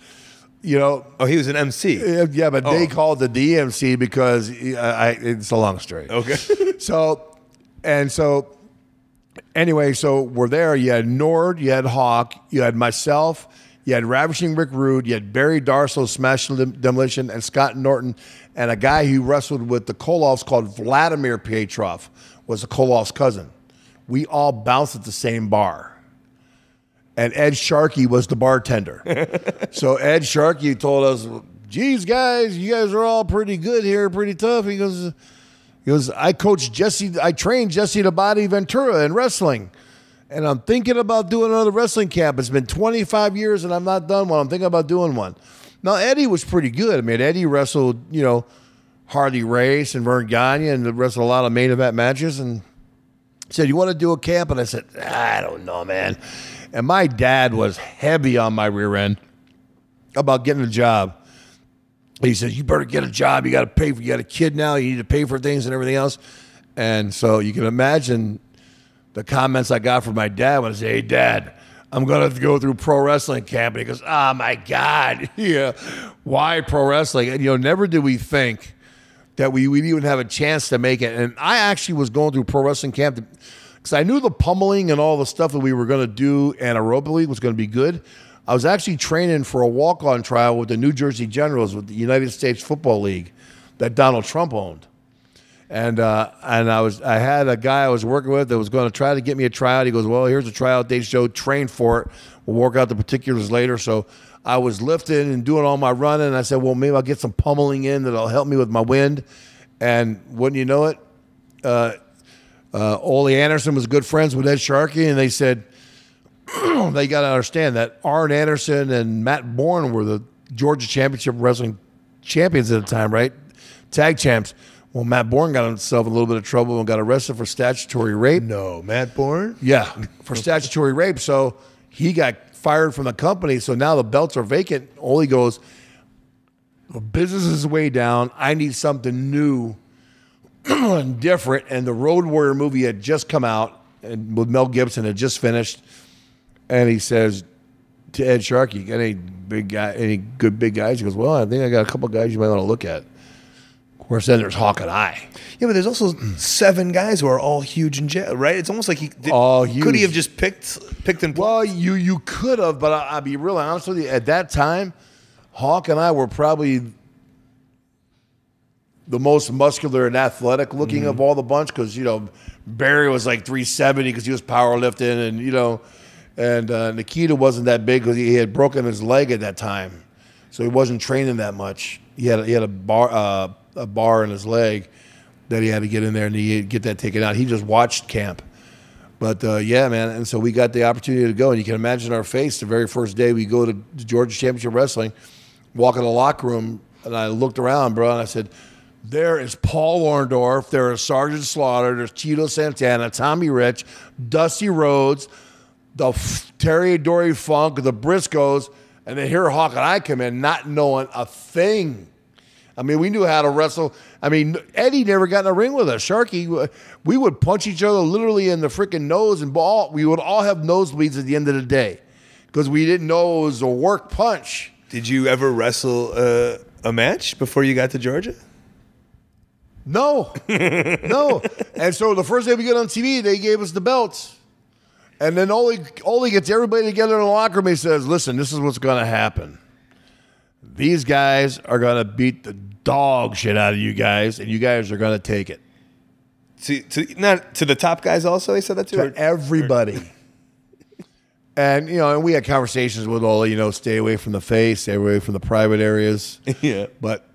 You know. Oh, he was an MC. Yeah, but they called it the EMC because it's a long story. Okay. So anyway, so we're there. You had Nord, you had Hawk, you had myself, you had Ravishing Rick Rude, you had Barry Darsow, Smash Demolition, and Scott Norton, and a guy who wrestled with the Koloffs called Vladimir Pietrov, was the Koloff's cousin. We all bounced at the same bar. And Ed Sharky was the bartender. So Ed Sharky told us, geez, guys, you guys are all pretty good here, pretty tough. He goes, I trained Jesse the Body Ventura in wrestling. And I'm thinking about doing another wrestling camp. It's been 25 years and I'm not done one. I'm thinking about doing one. Now, Eddie was pretty good. I mean, Eddie wrestled, you know, Harley Race and Vern Gagne and wrestled a lot of main event matches. And said, you want to do a camp? And I said, I don't know, man. And my dad was heavy on my rear end about getting a job. He said, you better get a job. You got to pay for, you got a kid now. You need to pay for things and everything else. And so you can imagine the comments I got from my dad when I said, hey, Dad, I'm going to have to go through pro wrestling camp. And he goes, oh, my God. Yeah, why pro wrestling? And, you know, never did we think that we'd even have a chance to make it. And I actually was going through pro wrestling camp because I knew the pummeling and all the stuff that we were going to do anaerobically was going to be good. I was actually training for a walk-on trial with the New Jersey Generals with the United States Football League that Donald Trump owned. And I had a guy I was working with that was going to try to get me a tryout. He goes, well, here's a tryout they showed, train for it. We'll work out the particulars later. So I was lifting and doing all my running. And I said, well, maybe I'll get some pummeling in that'll help me with my wind. And wouldn't you know it, Ole Anderson was good friends with Ed Sharky, and they said, they got to understand that Arn Anderson and Matt Bourne were the Georgia Championship Wrestling champions at the time, right? Tag champs. Well, Matt Bourne got himself in a little bit of trouble and got arrested for statutory rape. No, Matt Bourne? Yeah, for statutory rape. So he got fired from the company. So now the belts are vacant. Ole goes, the business is way down. I need something new and different. And the Road Warrior movie had just come out, and with Mel Gibson had just finished. And he says to Ed Sharky, got any good big guys? He goes, well, I think I got a couple guys you might want to look at. Of course, then there's Hawk and I. Yeah, but there's also 7 guys who are all huge in jail, right? It's almost like all huge. Could he have just picked and well, you could have, but I'll be real honest with you. At that time, Hawk and I were probably the most muscular and athletic looking of all the bunch, because, you know, Barry was like 370 because he was powerlifting, and, you know, and Nikita wasn't that big because he had broken his leg at that time, so he wasn't training that much. He had a bar in his leg that he had to get in there and he had to get that taken out. He just watched camp. But, yeah, man, and so we got the opportunity to go, and you can imagine our face the very first day we go to Georgia Championship Wrestling, walk in the locker room, and I looked around, bro, and I said, there is Paul Orndorff, there is Sergeant Slaughter, there's Tito Santana, Tommy Rich, Dusty Rhodes, the Terry Dory Funk, the Briscoes, and then here Hawk and I come in not knowing a thing. I mean, we knew how to wrestle. I mean, Eddie never got in a ring with us. Sharky, we would punch each other literally in the freaking nose, and we would all have nosebleeds at the end of the day because we didn't know it was a work punch. Did you ever wrestle a match before you got to Georgia? No. No. And so the first day we get on TV, they gave us the belts. And then Ole gets everybody together in the locker room. He says, listen, this is what's going to happen. These guys are going to beat the dog shit out of you guys, and you guys are going to take it. Not to the top guys also, he said that to everybody. And, and we had conversations with Ole, stay away from the face, stay away from the private areas. Yeah. But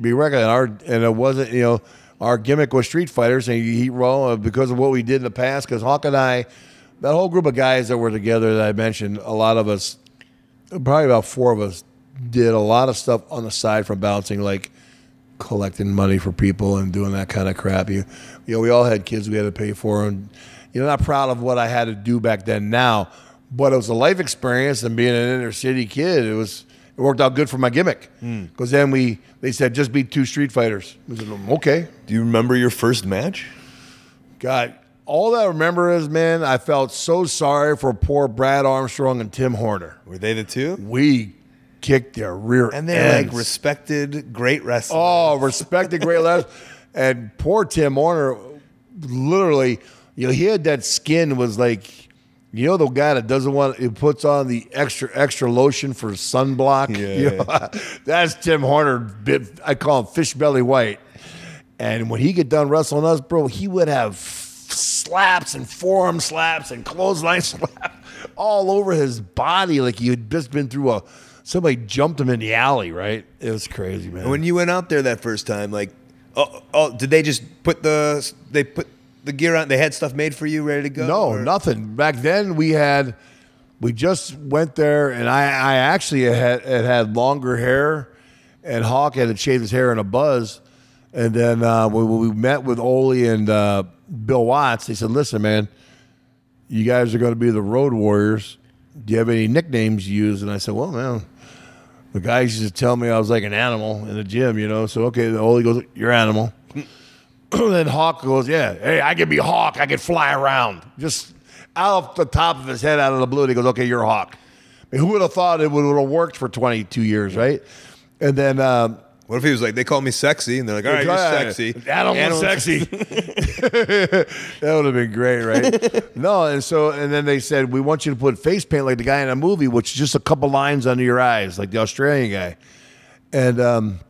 be reckoned, and it wasn't, our gimmick was Streetfighters, and because of what we did in the past, because Hawk and I, that whole group of guys that were together that I mentioned, a lot of us, probably about 4 of us, did a lot of stuff on the side from bouncing, like collecting money for people and doing that kind of crap. We all had kids we had to pay for, and not proud of what I had to do back then now, but it was a life experience, and being an inner city kid, it worked out good for my gimmick. Because then they said, just beat 2 Street Fighters. I said, okay. Do you remember your first match? God, all that I remember is, man, I felt so sorry for poor Brad Armstrong and Tim Horner. Were they the two? We kicked their rear And they're ends. like respected, great wrestlers. Oh, respected, great wrestlers. And poor Tim Horner, literally, he had that skin was like, the guy that doesn't want, who puts on the extra lotion for sunblock. Yeah. That's Tim Horner. I call him fish belly white. And when he get done wrestling us, bro, he would have slaps and forearm slaps and clothesline slaps all over his body, like he had just been through somebody jumped him in the alley. Right? It was crazy, man. When you went out there that first time, like, did they just put the gear on? They had stuff made for you, ready to go? No, nothing. Back then we just went there, and I actually had longer hair, and Hawk had to shave his hair in a buzz. And then when we met with Ole and Bill Watts, they said, listen, man, you guys are going to be the Road Warriors. Do you have any nicknames you use? And I said, well, man, the guys used to tell me I was like an animal in the gym, So, okay, Ole goes, you're animal. Then Hawk goes, yeah, hey, I can be Hawk. I can fly around. Just out of the top of his head, out of the blue, he goes, okay, you're Hawk. I mean, who would have thought it would have worked for 22 years, right? And then what if he was like, they call me sexy, and they're like, all right, you're sexy. Animal sexy. That would have been great, right? No, and then they said, we want you to put face paint like the guy in a movie, which is just a couple lines under your eyes, like the Australian guy. And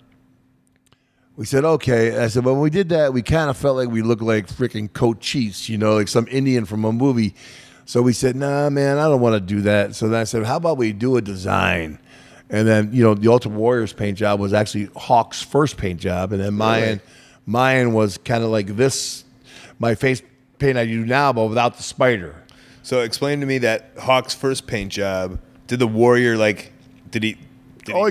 we said, okay. And I said, when we did that, we kind of felt like we looked like freaking Colt Cheese, like some Indian from a movie. So we said, nah, man, I don't want to do that. So then I said, how about we do a design? And then, the Ultimate Warriors paint job was actually Hawk's first paint job. And then mine was kind of like this, my face paint I do now, but without the spider. So explain to me that Hawk's first paint job, did the Warrior, did he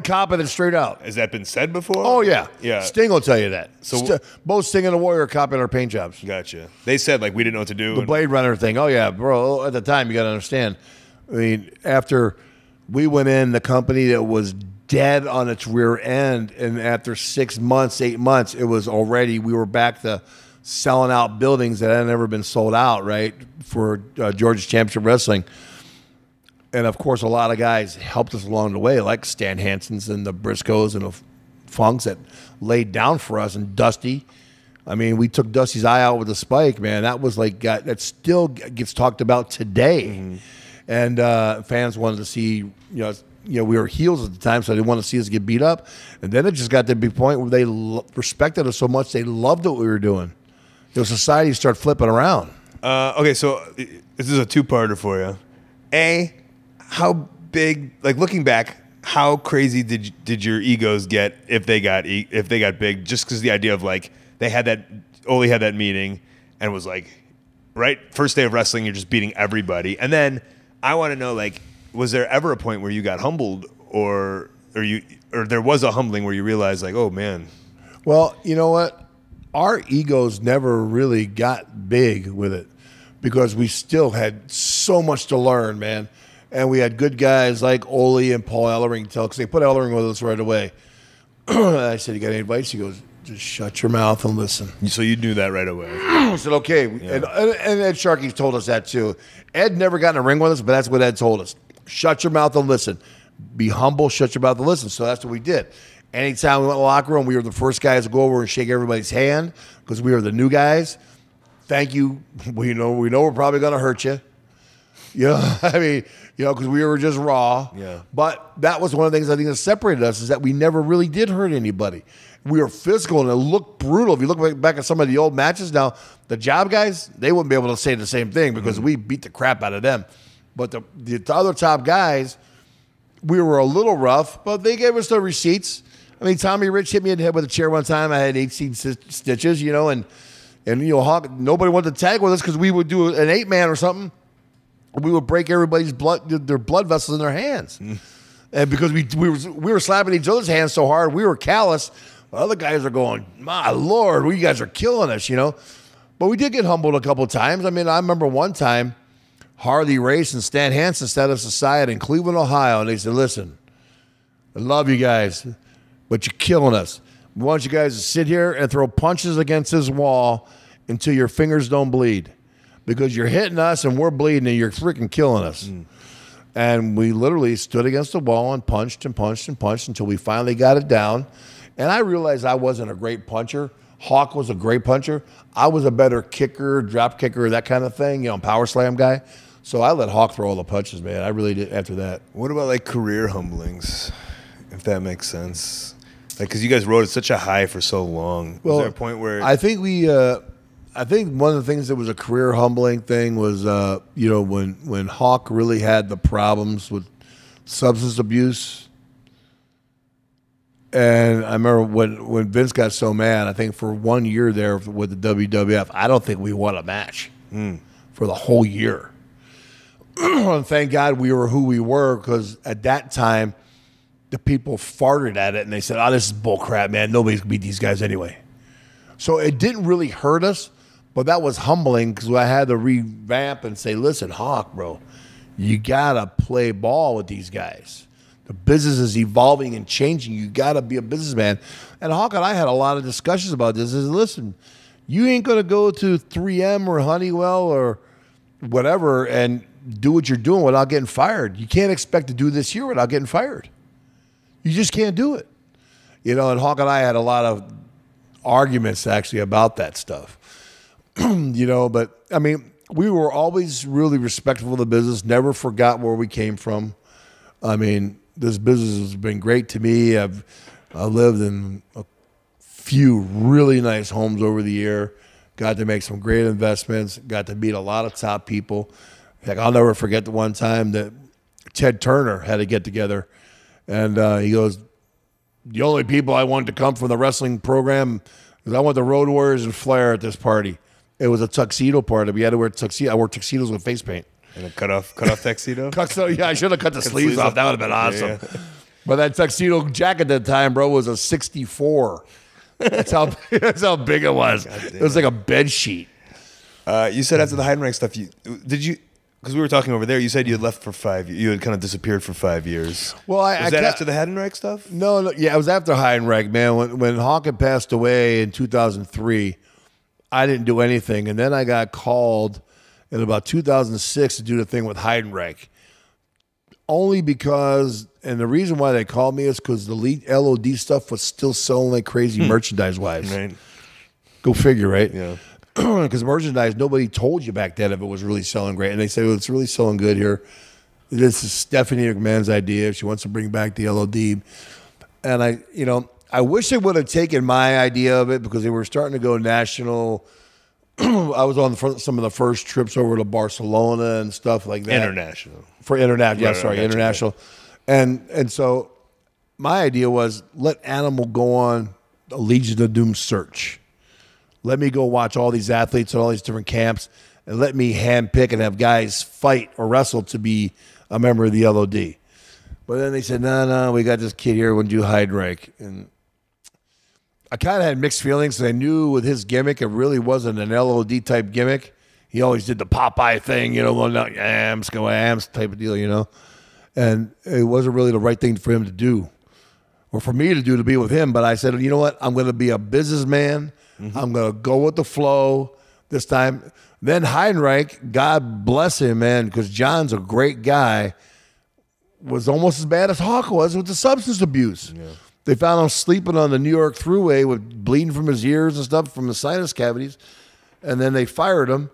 copied it straight out. Has that been said before? Oh, yeah. Yeah. Sting will tell you that. So both Sting and the Warrior copied our paint jobs. Gotcha. They said, we didn't know what to do. The Blade Runner thing. Oh, yeah, bro. At the time, you got to understand. I mean, after we went in the company that was dead on its rear end, and after 6 months, 8 months, we were back to selling out buildings that had never been sold out, right, for Georgia's Championship Wrestling. And, of course, a lot of guys helped us along the way, like Stan Hansen's and the Briscoes and the Funks that laid down for us, and Dusty. I mean, we took Dusty's eye out with a spike, man. That was that still gets talked about today. Mm-hmm. And fans wanted to see, we were heels at the time, so they didn't want to see us get beat up. And then it just got to the point where they respected us so much, they loved what we were doing. Society started flipping around. Okay, so this is a two-parter for you. A, how big, looking back, how crazy did your egos get if they got big? Just because the idea of they had that, Ole had that meeting and was right, first day of wrestling, you're just beating everybody. And then I want to know, was there ever a point where you got humbled, or there was a humbling where you realized, oh man? Well, you know what? Our egos never really got big with it because we still had so much to learn, man. And we had good guys like Ole and Paul Ellering because they put Ellering with us right away. I said, you got any advice? He goes, just shut your mouth and listen. So you knew that right away. I said, okay. Yeah. And Ed Sharky told us that too. Ed never got in a ring with us, but that's what Ed told us. Shut your mouth and listen. Be humble, shut your mouth and listen. So that's what we did. Anytime we went in the locker room, we were the first guys to go over and shake everybody's hand because we were the new guys. Thank you. We know we're probably going to hurt you. I mean, because we were just raw. Yeah. But that was one of the things I think that separated us is that we never really did hurt anybody. We were physical and it looked brutal. If you look back at some of the old matches now, the job guys, they wouldn't be able to say the same thing because we beat the crap out of them. But the other top guys, we were a little rough, but they gave us the receipts. I mean, Tommy Rich hit me in the head with a chair one time. I had 18 stitches, and Hawk, nobody wanted to tag with us because we would do an 8-man or something. We would break everybody's their blood vessels in their hands. And because we were slapping each other's hands so hard, we were callous. Other guys are going, my Lord, you guys are killing us, But we did get humbled a couple of times. I mean, I remember one time, Harley Race and Stan Hansen set us aside in Cleveland, Ohio, and they said, listen, I love you guys, but you're killing us. We want you guys to sit here and throw punches against this wall until your fingers don't bleed because you're hitting us and we're bleeding and you're freaking killing us. And we literally stood against the wall and punched and punched and punched until we finally got it down. And I realized I wasn't a great puncher. Hawk was a great puncher. I was a better kicker, drop kicker, that kind of thing, power slam guy. So I let Hawk throw all the punches, man. I really did after that. What about like career humblings, if that makes sense? Like, because you guys rode at such a high for so long. Well, was there a point where I think I think one of the things that was a career humbling thing was, when Hawk really had the problems with substance abuse. And I remember when Vince got so mad, I think for 1 year there with the WWF, I don't think we won a match for the whole year. And thank God we were who we were because at that time, the people farted at it and they said, oh, this is bullcrap, man. Nobody's going to beat these guys anyway. So it didn't really hurt us, but that was humbling because I had to revamp and say, listen, Hawk, bro, you got to play ball with these guys. The business is evolving and changing. You got to be a businessman. And Hawk and I had a lot of discussions about this. Is listen, you ain't going to go to 3M or Honeywell or whatever and do what you're doing without getting fired. You can't expect to do this here without getting fired. You just can't do it. And Hawk and I had a lot of arguments actually about that stuff. But I mean, we were always really respectful of the business, never forgot where we came from. I mean, this business has been great to me. I've lived in a few really nice homes over the year, got to make some great investments, got to meet a lot of top people. Heck, I'll never forget the one time that Ted Turner had to get together, and he goes, the only people I wanted to come from the wrestling program is I want the Road Warriors and Flair at this party. It was a tuxedo party. We had to wear tuxedo. I wore tuxedos with face paint. And a cut off tuxedo? Yeah, I should have cut the sleeves off. That would have been awesome. Yeah. But that tuxedo jacket at the time, bro, was a 64. That's how big it was. It was like a bed sheet. You said after the Heidenreich stuff, because we were talking over there, you said you had left for 5 years. You had kind of disappeared for 5 years. Well, was that after the Heidenreich stuff? No, yeah, it was after Heidenreich, man. When Hawk had passed away in 2003, I didn't do anything. And then I got called in about 2006 to do the thing with Heidenreich. Only because, and the reason why they called me is because the LOD stuff was still selling like crazy merchandise-wise. Right. Go figure, right? Yeah. Because merchandise, nobody told you back then if it was really selling great. And they say, well, it's really selling good here. This is Stephanie McMahon's idea. She wants to bring back the LOD. And I wish they would have taken my idea of it because they were starting to go national. I was on some of the first trips over to Barcelona and stuff like that. International. International. And so my idea was let Animal go on a Legion of Doom search. Let me go watch all these athletes at all these different camps and let me handpick and have guys fight or wrestle to be a member of the LOD. But then they said, no, we got this kid here, we'll do Heidenreich. And I kind of had mixed feelings because I knew with his gimmick, it really wasn't an LOD type gimmick. He always did the Popeye thing, going out, go ams type of deal, And it wasn't really the right thing for him to do. or for me to do to be with him. But I said, you know what? I'm going to be a businessman. I'm going to go with the flow this time. Then Heinrich, God bless him, man, because John's a great guy, was almost as bad as Hawk was with the substance abuse. Yeah. They found him sleeping on the New York Thruway with bleeding from his ears and stuff from the sinus cavities. And then they fired him,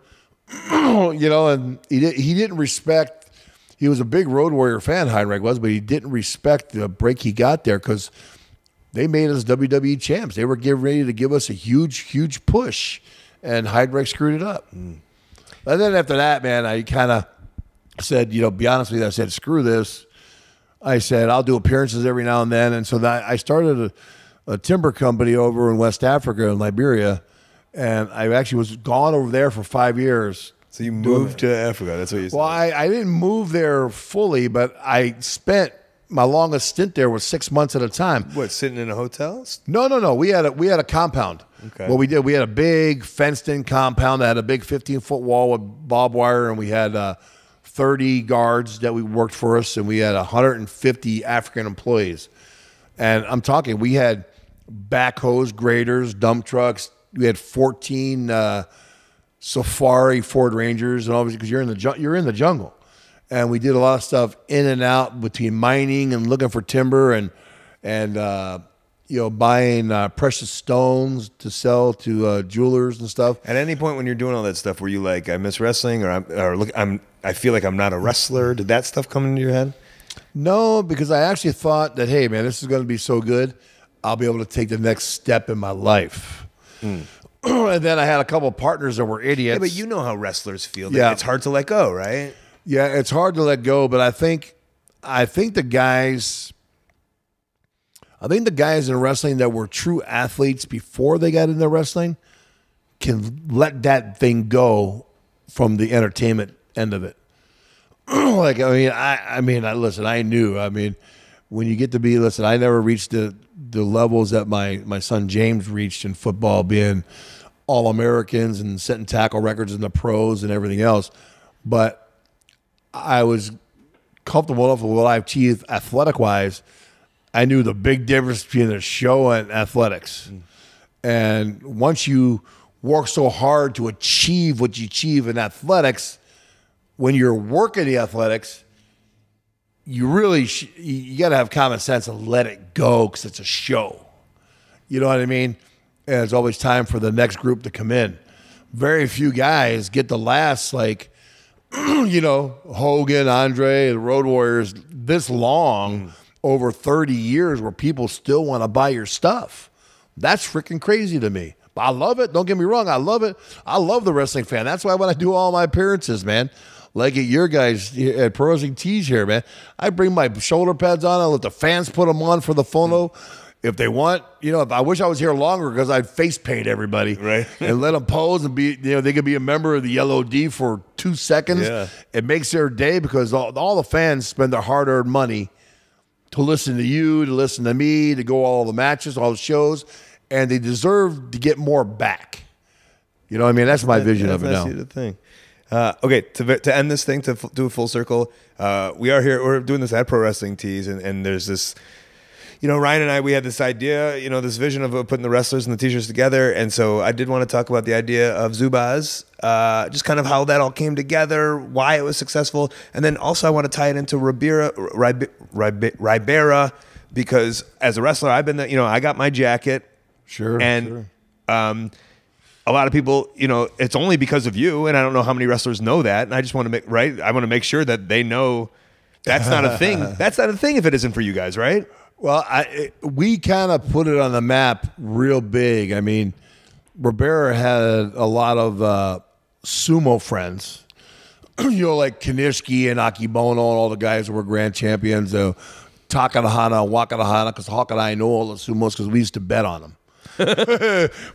and he didn't respect. He was a big Road Warrior fan, Heinrich was, but he didn't respect the break he got there because they made us WWE champs. They were getting ready to give us a huge, huge push, and Heinrich screwed it up. And then after that, man, I kind of said, be honest with you, I said, screw this. I said, I'll do appearances every now and then. And so I started a timber company over in West Africa in Liberia, and I actually was gone over there for 5 years. So you moved to Africa. That's what you said. Well, I didn't move there fully, but I spent my longest stint there was 6 months at a time. What, sitting in a hotel? No. We had a compound. Okay. What we did, we had a big fenced-in compound that had a big 15-foot wall with barbed wire, and we had 30 guards that we worked for us, and we had 150 African employees. And I'm talking, we had backhoes, graders, dump trucks. We had 14 Safari Ford Rangers, and obviously because you're in the jungle. And we did a lot of stuff in and out between mining and looking for timber and buying precious stones to sell to jewelers and stuff. At any point when you're doing all that stuff, were you like, I miss wrestling, I feel like I'm not a wrestler? Did that stuff come into your head? No, because I actually thought that, hey, man, this is going to be so good, I'll be able to take the next step in my life. And then I had a couple of partners that were idiots. Yeah, but you know how wrestlers feel. Yeah. It's hard to let go, right? Yeah, it's hard to let go, but I think the guys in wrestling that were true athletes before they got into wrestling can let that thing go from the entertainment end of it. Listen, I knew. I mean, when you get to be, I never reached the levels that my son James reached in football, being All-Americans and setting tackle records in the pros and everything else. But I was comfortable enough with what I've achieved athletic-wise. I knew the big difference between a show and athletics. And once you work so hard to achieve what you achieve in athletics, when you're working the athletics, you really you got to have common sense and let it go because it's a show. You know what I mean? And it's always time for the next group to come in. Very few guys get to last Hogan, Andre, the Road Warriors this long, over 30 years where people still want to buy your stuff. That's freaking crazy to me. But I love it. Don't get me wrong. I love it. I love the wrestling fan. That's why when I do all my appearances, man, like at your guys at Pro Wrestling Tees here, man, I bring my shoulder pads on. I let the fans put them on for the photo. If they want, if I wish I was here longer because I'd face paint everybody, right, and let them pose and be, they could be a member of the LOD for 2 seconds. Yeah. It makes their day because all the fans spend their hard-earned money to listen to you, to listen to me, to go all the matches, all the shows, and they deserve to get more back. You know what I mean? That's my vision of it now. That's the thing. Okay, to end this thing, to do a full circle, we are here, we're doing this at Pro Wrestling Tees, and there's this, Ryan and I, we had this idea, this vision of putting the wrestlers and the t-shirts together, and so I did want to talk about the idea of Zubaz, just kind of how that all came together, why it was successful, and then also I want to tie it into Ribera, because as a wrestler, I've been I got my jacket. Sure. And a lot of people, it's only because of you, and I don't know how many wrestlers know that, and I just want to I want to make sure that they know that's not a thing. That's not a thing if it isn't for you guys, right? Well, we kind of put it on the map real big. I mean, Ribera had a lot of sumo friends, like Kanishki and Akebono and all the guys who were grand champions, Takahana and Wakahana, because Hawk and I know all the sumos because we used to bet on them.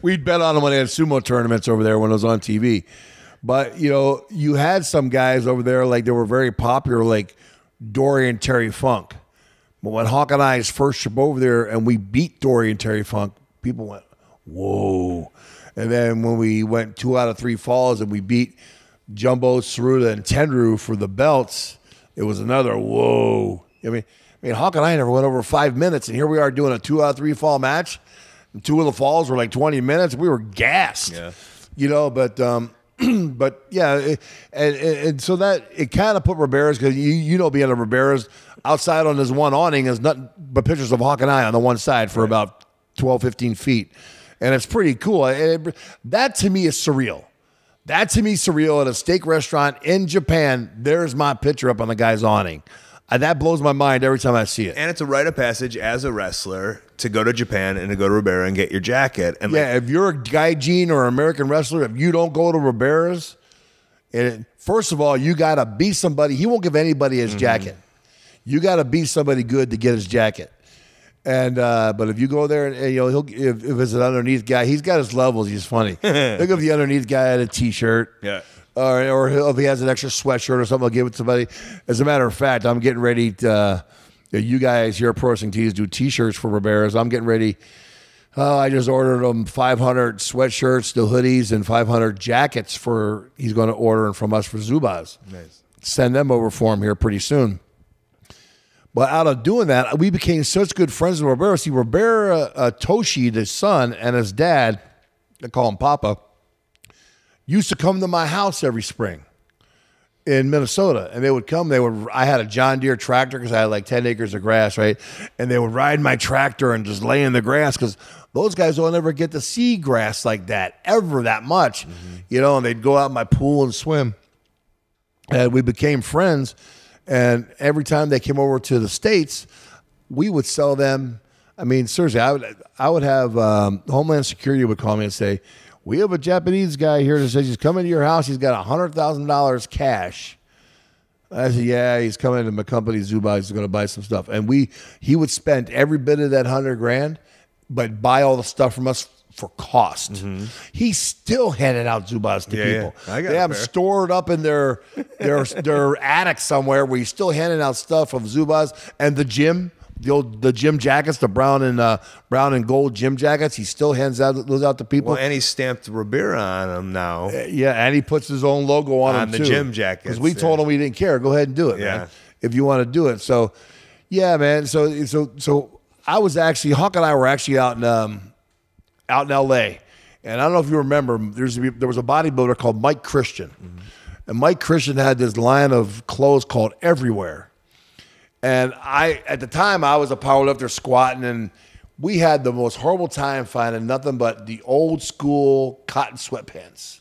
We'd bet on them when they had sumo tournaments over there when it was on TV. But, you had some guys over there, they were very popular, like Dory and Terry Funk. But when Hawk and I's first trip over there and we beat Dory and Terry Funk, people went, whoa. And then when we went 2 out of 3 falls and we beat Jumbo, Saruta, and Tenru for the belts, it was another whoa. I mean, I mean, Hawk and I never went over 5 minutes, and here we are doing a 2 out of 3 fall match. And 2 of the falls were like 20 minutes. We were gassed, but yeah, and so that it kind of put Ribera's, because being a Ribera's outside on this one awning is nothing but pictures of Hawk and I on the one side for about 12, 15 feet. And it's pretty cool. That to me is surreal. That to me is surreal. At a steak restaurant in Japan, there's my picture up on the guy's awning. That blows my mind every time I see it. And it's a rite of passage as a wrestler to go to Japan and to go to Ribera and get your jacket. And if you're a Gaijin or American wrestler, if you don't go to Ribera's, first of all, you got to be somebody. He won't give anybody his jacket. You got to be somebody good to get his jacket. And but if you go there and he'll if it's an underneath guy, he's got his levels. He's funny. He'll give the underneath guy a T-shirt. Yeah. Or if he has an extra sweatshirt or something, he'll give it to somebody. As a matter of fact, I'm getting ready to, you guys here at Pro Wrestling Tees do T-shirts for Ribera's. I'm getting ready. I just ordered them 500 sweatshirts, the hoodies, and 500 jackets he's going to order from us for Zubaz. Nice. Send them over for him here pretty soon. But out of doing that, we became such good friends with Ribera. See, Ribera, Toshi, the son, and his dad, they call him Papa, used to come to my house every spring in Minnesota. And they would come. I had a John Deere tractor because I had like 10 acres of grass, right? And they would ride my tractor and just lay in the grass because those guys don't ever get to see grass like that, ever that much. And they'd go out in my pool and swim. And we became friends. And every time they came over to the States, we would sell them. I mean, seriously, I would have Homeland Security would call me and say, we have a Japanese guy here that says he's coming to your house. He's got $100,000 cash. I said, yeah, he's coming to my company, Zubaz. He's going to buy some stuff. And he would spend every bit of that $100,000, but buy all the stuff from us for cost. He still handed out Zubaz to people. Yeah. They have them stored up in their attic somewhere where he's still handing out stuff of Zubaz and the gym. The gym jackets, the brown and gold gym jackets, he still hands those out to people. Well, and he stamped Ribera on them now. And he puts his own logo on them the too. Gym jackets. Because we told him we didn't care. Go ahead and do it, man. If you want to do it. So, yeah, man. So I was actually, Hawk and I were actually out in L.A. And I don't know if you remember, there was a bodybuilder called Mike Christian. And Mike Christian had this line of clothes called Everywhere. And at the time, I was a powerlifter squatting, and we had the most horrible time finding nothing but the old school cotton sweatpants.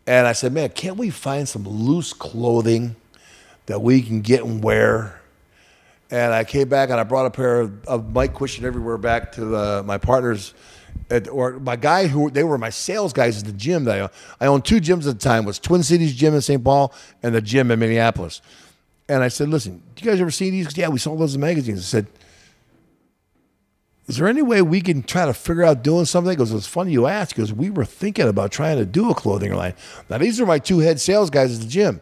And I said, man, can't we find some loose clothing that we can get and wear? And I came back and I brought a pair of Mike Christian Everywhere back to my partners, or my guy they were my sales guys at the gym that I owned 2 gyms at the time. It was Twin Cities Gym in St. Paul and the gym in Minneapolis. And I said, listen, do you guys ever see these? Yeah, we saw those in magazines. I said, is there any way we can try to figure out doing something? He goes, it's funny you ask, because we were thinking about trying to do a clothing line. Now, these are my 2 head sales guys at the gym.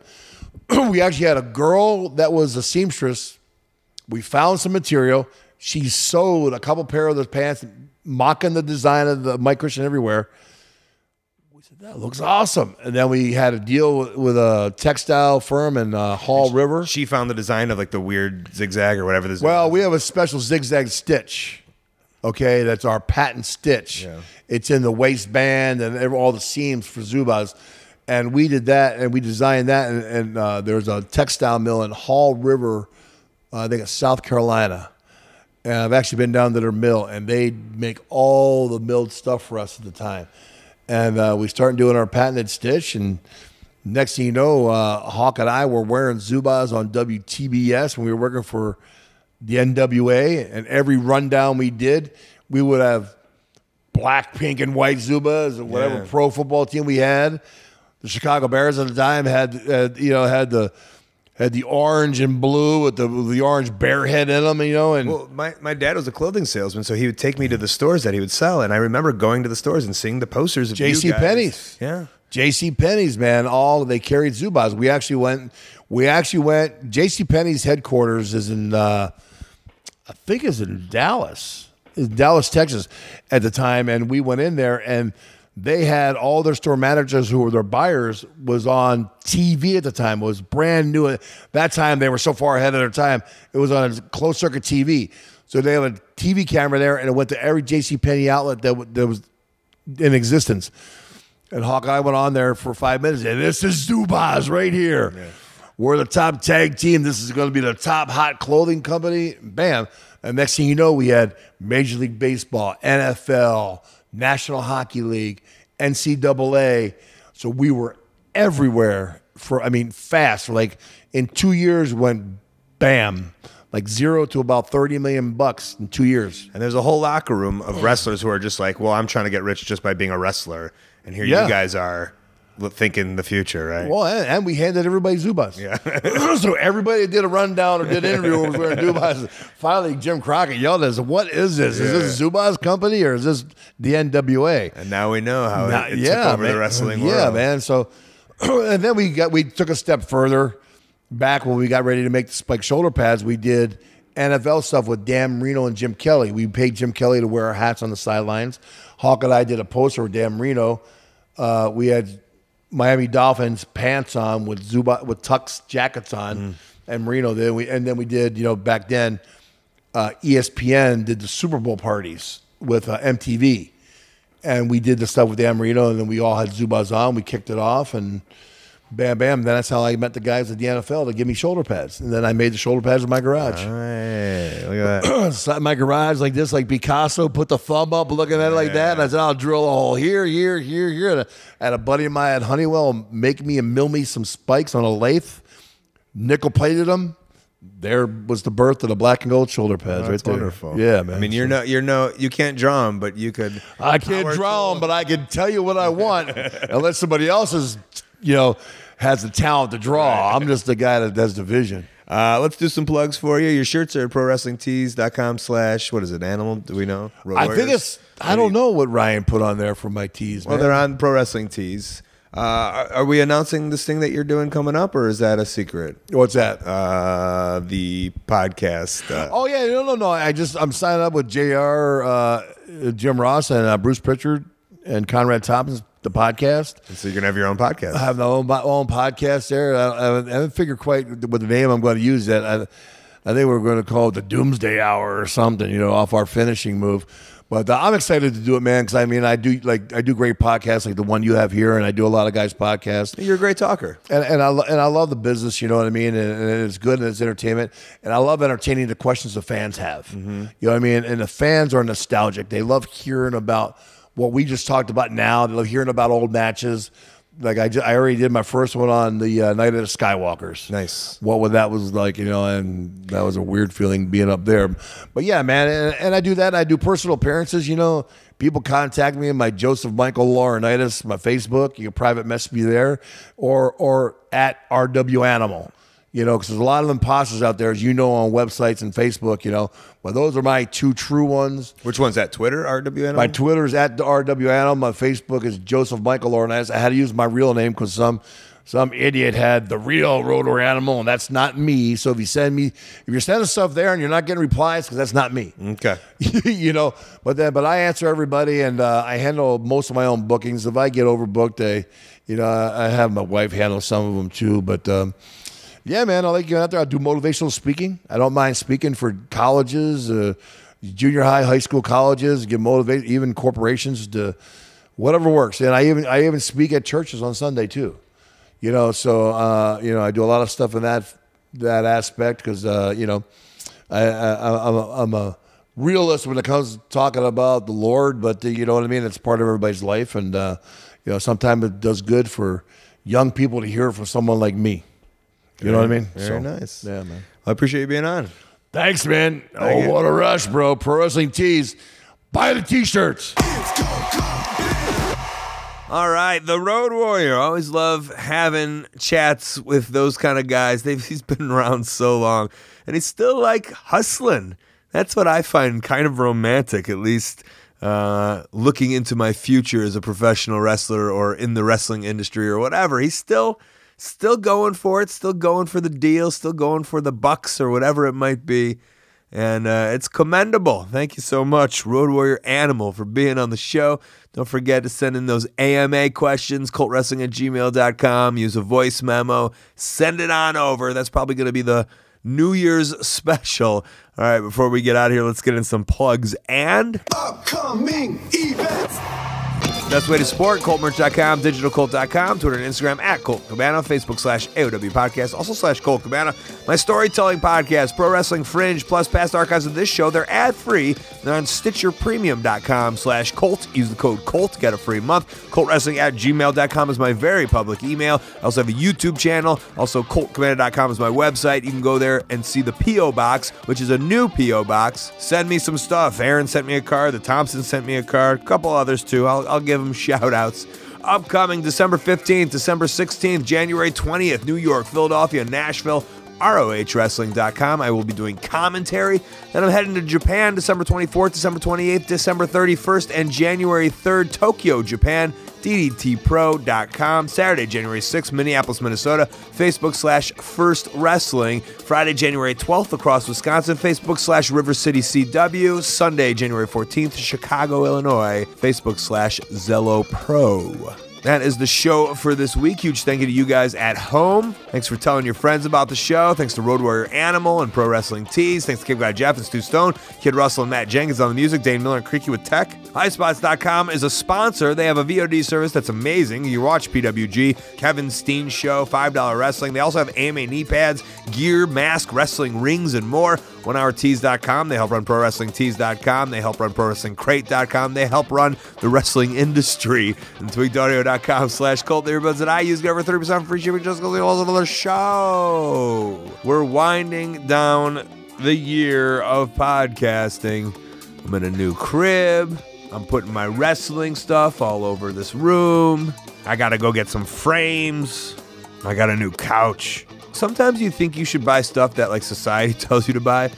We actually had a girl that was a seamstress. We found some material. She sewed a couple pair of those pants, mocking the design of the Mike Christian Everywhere. That looks awesome. And then we had a deal with a textile firm in Hall River. She found the design of like the weird zigzag or whatever this is. Well, we have a special zigzag stitch. Okay, that's our patent stitch. Yeah. It's in the waistband and all the seams for Zubaz. And we did that, and we designed that. And there's a textile mill in Hall River, I think it's South Carolina. And I've actually been down to their mill, and they make all the milled stuff for us at the time. And we started doing our patented stitch, and next thing you know, Hawk and I were wearing Zubaz on WTBS when we were working for the NWA, and every rundown we did, we would have black, pink, and white Zubaz, or whatever pro football team we had. The Chicago Bears at the time had the orange and blue with the orange bear head in them, And well, my dad was a clothing salesman, so he would take me to the stores that he would sell, and I remember going to the stores and seeing the posters of J.C. Penney's. Yeah, J.C. Penney's, man. They carried Zubaz. We actually went. J.C. Penney's headquarters is in, I think, is in Dallas, Texas, at the time, and we went in there, and they had all their store managers who were their buyers was on TV at the time. It was brand new. At that time, they were so far ahead of their time. It was on a closed circuit TV. So they have a TV camera there, and it went to every JCPenney outlet that was in existence. And Hawkeye went on there for 5 minutes, and this is Zubaz right here. Yeah. We're the top tag team. This is going to be the top hot clothing company. Bam. And next thing you know, we had Major League Baseball, NFL, National Hockey League, NCAA. So we were everywhere fast. Like in 2 years went bam, like 0 to about $30 million in 2 years. And there's a whole locker room of wrestlers who are just like, well, I'm trying to get rich just by being a wrestler. And here you guys are thinking the future, right? Well, and we handed everybody Zubaz. Yeah. So everybody did a rundown or did an interview or was wearing Zubaz. Finally, Jim Crockett yelled at us, what is this? Is this Zubaz company or is this the NWA? And now we know how it took over the wrestling world. Yeah, man. So, and then we took a step further. Back when we got ready to make the spike shoulder pads, we did NFL stuff with Dan Marino and Jim Kelly. We paid Jim Kelly to wear our hats on the sidelines. Hawk and I did a poster with Dan Marino. We had Miami Dolphins pants on with Tux jackets on, and Marino. Then we did, back then, ESPN did the Super Bowl parties with MTV, and we did the stuff with Dan Marino, and then we all had Zubaz on. We kicked it off, and bam, bam. Then that's how I met the guys at the NFL to give me shoulder pads, and then I made the shoulder pads in my garage. Hey, look at that! Sat in my garage like this, like Picasso, put the thumb up, looking at it like that. And I said, "I'll drill a hole here, here, here, here." And I had a buddy of mine at Honeywell make me and mill me some spikes on a lathe, nickel plated them. There was the birth of the black and gold shoulder pads. Right there. Wonderful. Yeah, man. I mean, you can't draw them, but you could. I can't draw them, but I can tell you what I want, unless somebody else is, has the talent to draw. Right. I'm just the guy that does the vision. Let's do some plugs for you. Your shirts are at prowrestlingtees.com/ what is it, Animal? Do we know? I think it's, I don't know what Ryan put on there for my tees. Well, man. they're on Pro Wrestling Tees. Are we announcing this thing that you're doing coming up, or is that a secret? What's that? The podcast. Oh yeah, no. I'm signing up with JR, Jim Ross, and Bruce Pritchard and Conrad Thompson, the podcast. And so you're gonna have your own podcast. I have my own podcast there. I haven't figured quite what the name I'm going to use yet. I think we're going to call it the Doomsday Hour or something, off our finishing move. But I'm excited to do it, man, because I do great podcasts like the one you have here, and I do a lot of guys' podcasts. You're a great talker, and I love the business, you know what I mean, and it's good and it's entertainment, and I love entertaining the questions the fans have, You know what I mean, and the fans are nostalgic. They love hearing about what we just talked about now. They love hearing about old matches. Like I already did my first one on the Night of the Skywalkers. Nice. What that was like, and that was a weird feeling being up there. But yeah, man, and I do that. I do personal appearances. People contact me in my Joseph Michael Laurinaitis, my Facebook. You can private message me there, or at RW Animal. Because there's a lot of imposters out there, as on websites and Facebook, But those are my two true ones. Which one's that? Twitter, RW Animal? My Twitter is at the RW Animal. My Facebook is Joseph Michael Laurinaitis. I had to use my real name because some idiot had the real Rotor Animal, and that's not me. So if you're sending stuff there and you're not getting replies, because that's not me. Okay. But I answer everybody, and I handle most of my own bookings. If I get overbooked, I have my wife handle some of them too. But yeah, man, I like going out there. I do motivational speaking. I don't mind speaking for colleges, junior high, high school colleges, get motivated, even corporations, to whatever works. And I even speak at churches on Sunday too. So I do a lot of stuff in that aspect because I'm a realist when it comes to talking about the Lord, but you know what I mean. It's part of everybody's life, and sometimes it does good for young people to hear from someone like me. You know what I mean? Very nice. Yeah, man. I appreciate you being on. Thanks, man. What a rush, bro. Pro Wrestling Tees. Buy the T-shirts. All right, the Road Warrior. Always love having chats with those kind of guys. He's been around so long, and he's still hustling. That's what I find kind of romantic, at least looking into my future as a professional wrestler or in the wrestling industry or whatever. He's still going for it, still going for the deal, still going for the bucks or whatever it might be. And it's commendable. Thank you so much, Road Warrior Animal, for being on the show. Don't forget to send in those AMA questions, coltwrestling@gmail.com. Use a voice memo. Send it on over. That's probably going to be the New Year's special. All right, before we get out of here, let's get in some plugs and Upcoming events. best way to support, coltmerch.com, digitalcolt.com, Twitter and Instagram @Colt Cabana, Facebook /AOW podcast, also /Colt Cabana. My storytelling podcast, Pro Wrestling Fringe, plus past archives of this show. They're ad-free. They're on StitcherPremium.com/Colt. Use the code COLT, get a free month. ColtWrestling@gmail.com is my very public email. I also have a YouTube channel. Also, ColtCabana.com is my website. You can go there and see the P.O. Box, which is a new P.O. Box. Send me some stuff. Aaron sent me a card. The Thompsons sent me a card. A couple others, too. I'll give them shout-outs. Upcoming December 15th, December 16th, January 20th, New York, Philadelphia, Nashville, ROHWrestling.com. I will be doing commentary. Then I'm heading to Japan December 24th, December 28th, December 31st, and January 3rd, Tokyo, Japan, DDTPro.com. Saturday, January 6th, Minneapolis, Minnesota, Facebook /First Wrestling. Friday, January 12th, across Wisconsin, Facebook /River City CW. Sunday, January 14th, Chicago, Illinois, Facebook /Zello Pro. That is the show for this week. Huge thank you to you guys at home. Thanks for telling your friends about the show. Thanks to Road Warrior Animal and Pro Wrestling Tees. Thanks to Cape Guy Jeff and Stu Stone, Kid Russell and Matt Jenkins on the music, Dane Miller and Creaky with tech. Highspots.com is a sponsor. They have a VOD service that's amazing. You watch PWG, Kevin Steen Show, $5 Wrestling. They also have AMA knee pads, gear, mask, wrestling rings, and more. OneHourTees.com. They help run ProWrestlingTees.com. They help run ProWrestlingCrate.com. They help run the wrestling industry. And TweakedAudio.com/Colt. The earbuds that I use get over 30% free shipping just because they also another show. We're winding down the year of podcasting. I'm in a new crib. I'm putting my wrestling stuff all over this room. I got to go get some frames. I got a new couch. Sometimes you think you should buy stuff that like society tells you to buy,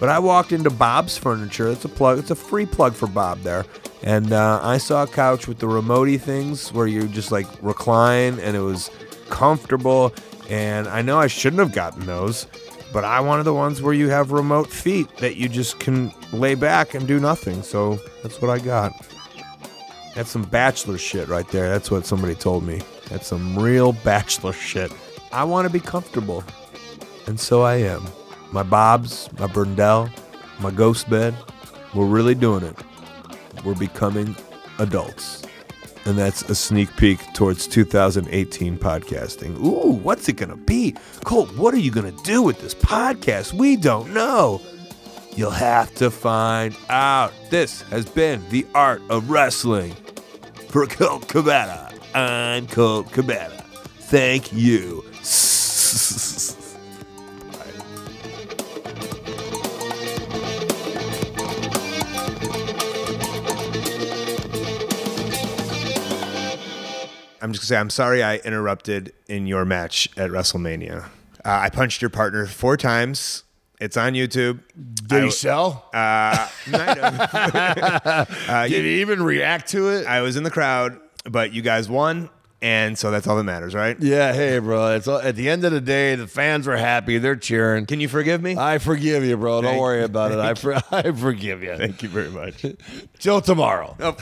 but I walked into Bob's Furniture. It's a plug. It's a free plug for Bob there. And I saw a couch with the remote-y things where you just like recline and it was comfortable. And I know I shouldn't have gotten those, but I wanted the ones where you have remote feet that you just can lay back and do nothing. So that's what I got. That's some bachelor shit right there. That's what somebody told me. That's some real bachelor shit. I want to be comfortable, and so I am. My Bob's, my Burndell, my ghost bed, we're really doing it. We're becoming adults. And that's a sneak peek towards 2018 podcasting. Ooh, what's it going to be? Colt, what are you going to do with this podcast? We don't know. You'll have to find out. This has been The Art of Wrestling. For Colt Cabana, I'm Colt Cabana. Thank you. I'm just going to say, I'm sorry I interrupted in your match at WrestleMania. I punched your partner 4 times. It's on YouTube. Did he sell? Might have. Did he even react to it? I was in the crowd, but you guys won. And so that's all that matters, right? Yeah, hey, bro. It's all, at the end of the day, the fans were happy. They're cheering. Can you forgive me? I forgive you, bro. Don't worry about it. I forgive you. Thank you very much. Till tomorrow. Oh.